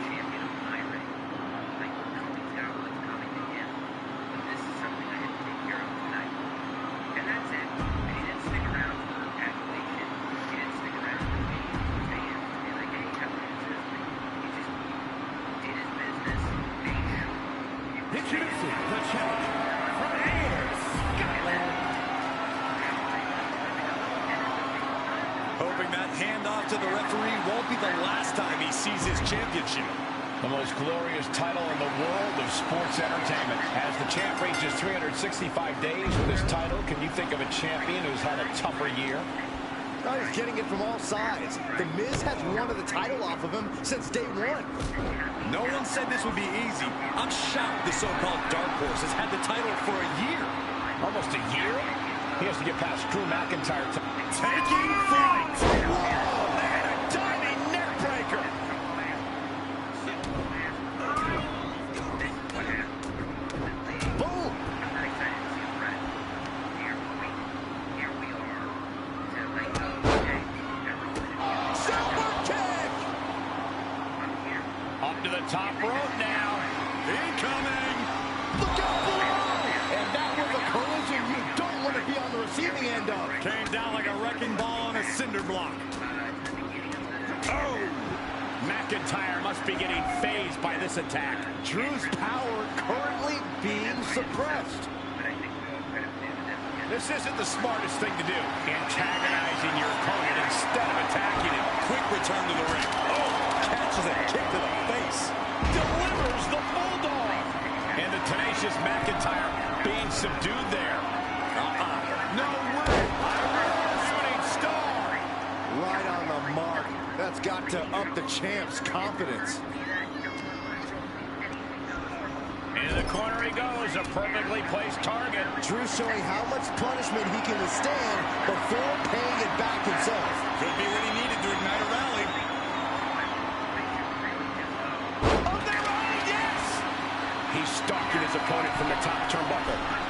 Speaker 9: Champion of my ring. Like, nothing's got what's coming to him. But this is something I had to take care of tonight. And that's it. And he didn't stick around for adulation. He didn't stick around for me to be like, hey, how do you do this thing? He just did his business, made sure.
Speaker 2: Introducing the challenger from Ayr, Scotland.
Speaker 1: Hoping that handoff to the referee won't be the last time he sees his championship.
Speaker 2: The most glorious title in the world of sports entertainment. As the champ reaches 365 days with his title, can you think of a champion who's had a tougher year?
Speaker 4: Oh, he's getting it from all sides. The Miz has wanted the title off of him since day one.
Speaker 1: No one said this would be easy. I'm shocked the so-called Dark Horse has had the title for a year.
Speaker 2: Almost a year? He has to get past Drew McIntyre.
Speaker 1: Taking flight!
Speaker 2: Whoa! Man, a diving neck breaker!
Speaker 4: Boom! Super kick!
Speaker 2: Up to the top rope now.
Speaker 1: Incoming!
Speaker 4: Look out below! And that was a collision you don't want to be on the receiving end of.
Speaker 1: Came down like a wrecking ball on a cinder block.
Speaker 2: Oh! McIntyre must be getting phased by this attack.
Speaker 4: Drew's power currently being suppressed.
Speaker 2: This isn't the smartest thing to do. Antagonizing your opponent instead of attacking him.
Speaker 1: Quick return to the ring. Oh, catches a kick to the face.
Speaker 2: Delivers the Bulldog. And the tenacious McIntyre being subdued there.
Speaker 1: No way.
Speaker 2: Shooting star.
Speaker 4: Right on the mark. That's got to up the champ's confidence.
Speaker 2: Into the corner he goes, a perfectly placed target.
Speaker 4: Drew showing how much punishment he can withstand before paying it back himself.
Speaker 1: Could be what he needed to ignite a rally.
Speaker 2: Oh, they're on, yes! He's stalking his opponent from the top turnbuckle.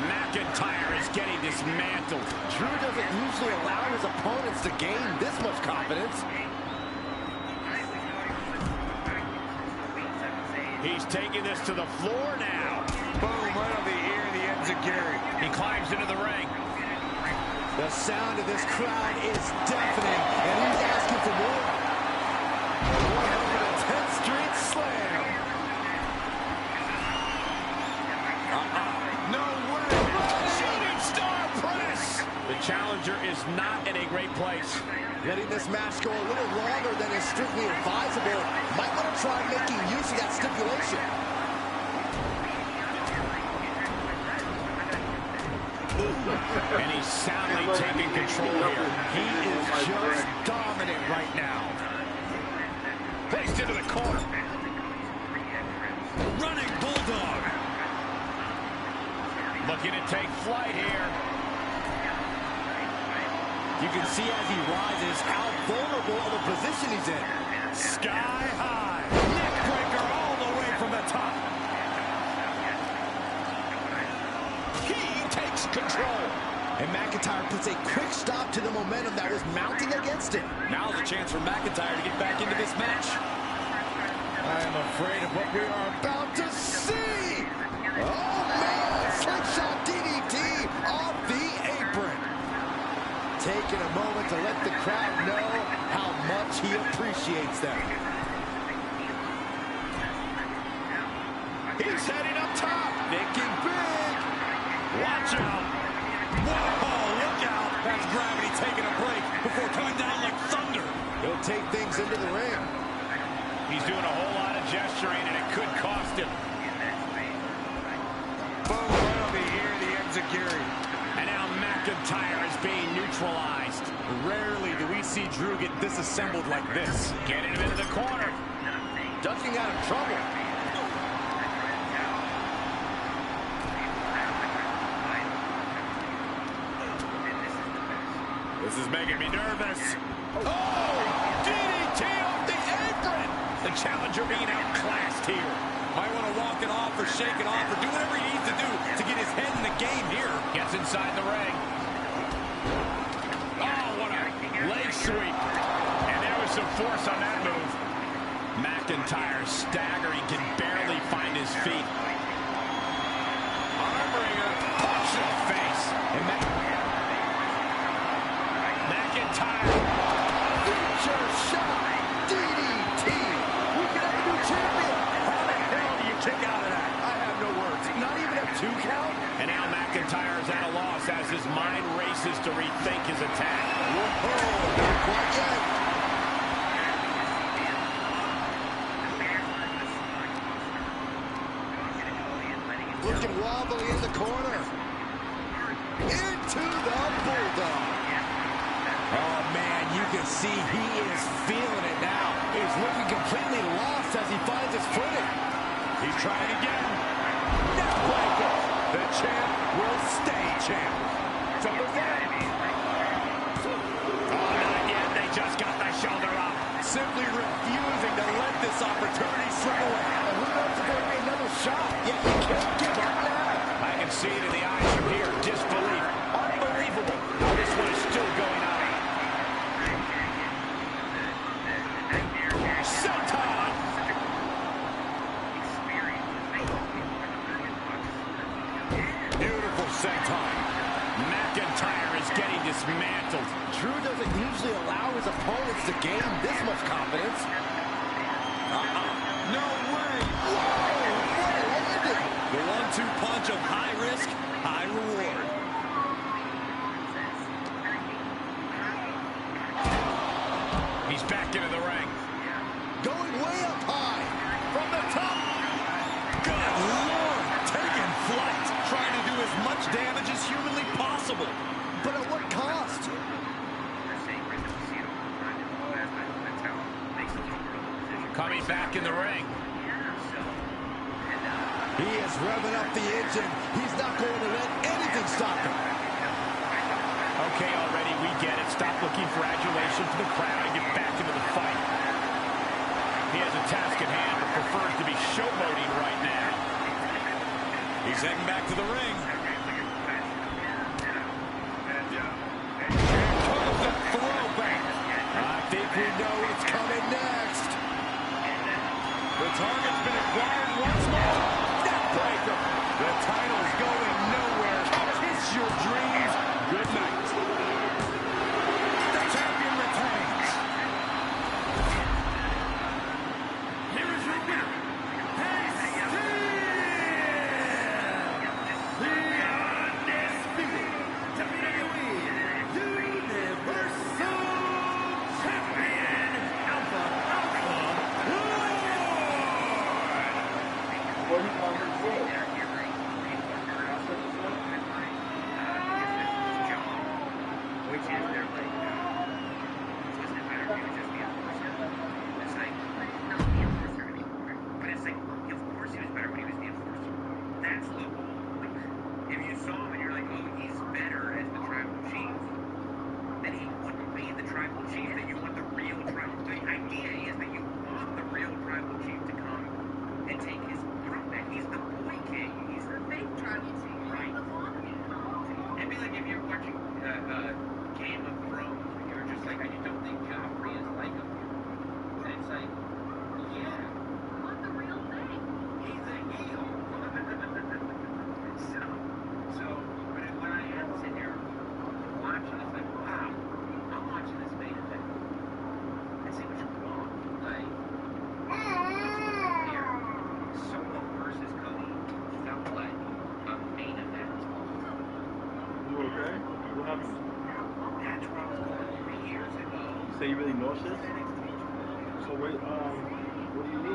Speaker 2: McIntyre is getting dismantled.
Speaker 4: Drew doesn't usually allow his opponents to gain this much confidence.
Speaker 2: He's taking this to the floor now.
Speaker 4: Boom, right on the ear and the ends of Gary.
Speaker 2: He climbs into the ring.
Speaker 4: The sound of this crowd is deafening, and he's asking for more. 110th Street Slam.
Speaker 1: No way.
Speaker 2: Shooting star press. The challenger is not in a great place.
Speaker 4: Letting this match go a little longer than is strictly advisable. Might want to try making use of that stipulation.
Speaker 2: And he's soundly taking control here. He is just dominant right now. Placed into the corner.
Speaker 1: Running Bulldog.
Speaker 2: Looking to take flight here.
Speaker 4: You can see as he rises how vulnerable of a position he's in.
Speaker 1: Sky high. Neck breaker all the way from the top.
Speaker 2: He takes control.
Speaker 4: And McIntyre puts a quick stop to the momentum that was mounting against him.
Speaker 1: Now's a chance for McIntyre to get back into this match.
Speaker 4: I am afraid of what we are about to see. Oh, man. Slingshot DDT off the apron. Taking a moment to let the crowd know how much he appreciates them.
Speaker 2: He's heading up top.
Speaker 4: Thinking big.
Speaker 2: Watch out.
Speaker 1: Whoa, look out. That's gravity taking a break before coming down like thunder.
Speaker 4: He'll take things into the ring.
Speaker 2: He's doing a whole lot of gesturing, and it could cost him.
Speaker 4: Boom, right on the ear, the ends of Gary.
Speaker 2: And now McIntyre is being neutralized.
Speaker 1: Rarely do we see Drew get disassembled like this.
Speaker 2: Getting him into the corner.
Speaker 4: Ducking out of trouble.
Speaker 1: This is making me nervous.
Speaker 2: Oh! DDT off the apron! The challenger being outclassed here.
Speaker 1: Might want to walk it off or shake it off or do whatever he needs to do to get his head in the game here.
Speaker 2: Gets inside the ring. Oh, what a leg sweep. And there was some force on that move. McIntyre staggering, can barely find his feet. Armbringer, punch to the face. And McIntyre.
Speaker 4: Future shot. DDT. We could have a new champion.
Speaker 1: How the hell do you kick out of that?
Speaker 4: I have no words. Not even a 2 count.
Speaker 2: And now McIntyre is at a loss as his mind races to rethink his attack.
Speaker 4: Whoa, not quite yet. looking wobbly in the corner. Into the Bulldog.
Speaker 2: Oh, man, you can see he is feeling it now. He's looking completely lost as he finds his footing. He's trying again. Neckbreaker. The champ will stay champ. Shoulders down. Oh, not yet. They just got the shoulder up. Simply refusing to let this opportunity slip away. And who knows if there'll be another shot. Yeah, you can't give up now. I can see it in the eyes from here. Disbelief. Unbelievable how this one is still going on. Senton! Beautiful senton. McIntyre is getting dismantled.
Speaker 4: Drew doesn't usually allow his opponents to gain this much confidence.
Speaker 1: No way!
Speaker 4: Whoa! What a landing!
Speaker 1: The 1-2 punch of high risk, high reward.
Speaker 2: He's back into the ring.
Speaker 4: Going way up high.
Speaker 2: From the top.
Speaker 1: Good Lord! Taking flight. Trying to do as much damage as humanly possible.
Speaker 4: But at what cost?
Speaker 2: Coming back in the ring.
Speaker 4: He is revving up the engine. He's not going to let anything stop him.
Speaker 2: Okay, already, we get it. Stop looking for adulation from the crowd and get back into the fight. He has a task at hand, but prefers to be showboating right now.
Speaker 1: He's heading back to the ring.
Speaker 4: Here comes the throwback. I think we know what's coming next.
Speaker 1: The target's been acquired once more.
Speaker 4: Neckbreaker.
Speaker 1: The title's going nowhere. Kiss your dreams. Good night. The champion retains. Here is your winner. And still the undisputed WWE Universal Champion Alpha
Speaker 5: So you really nauseous? So wait, what do you need?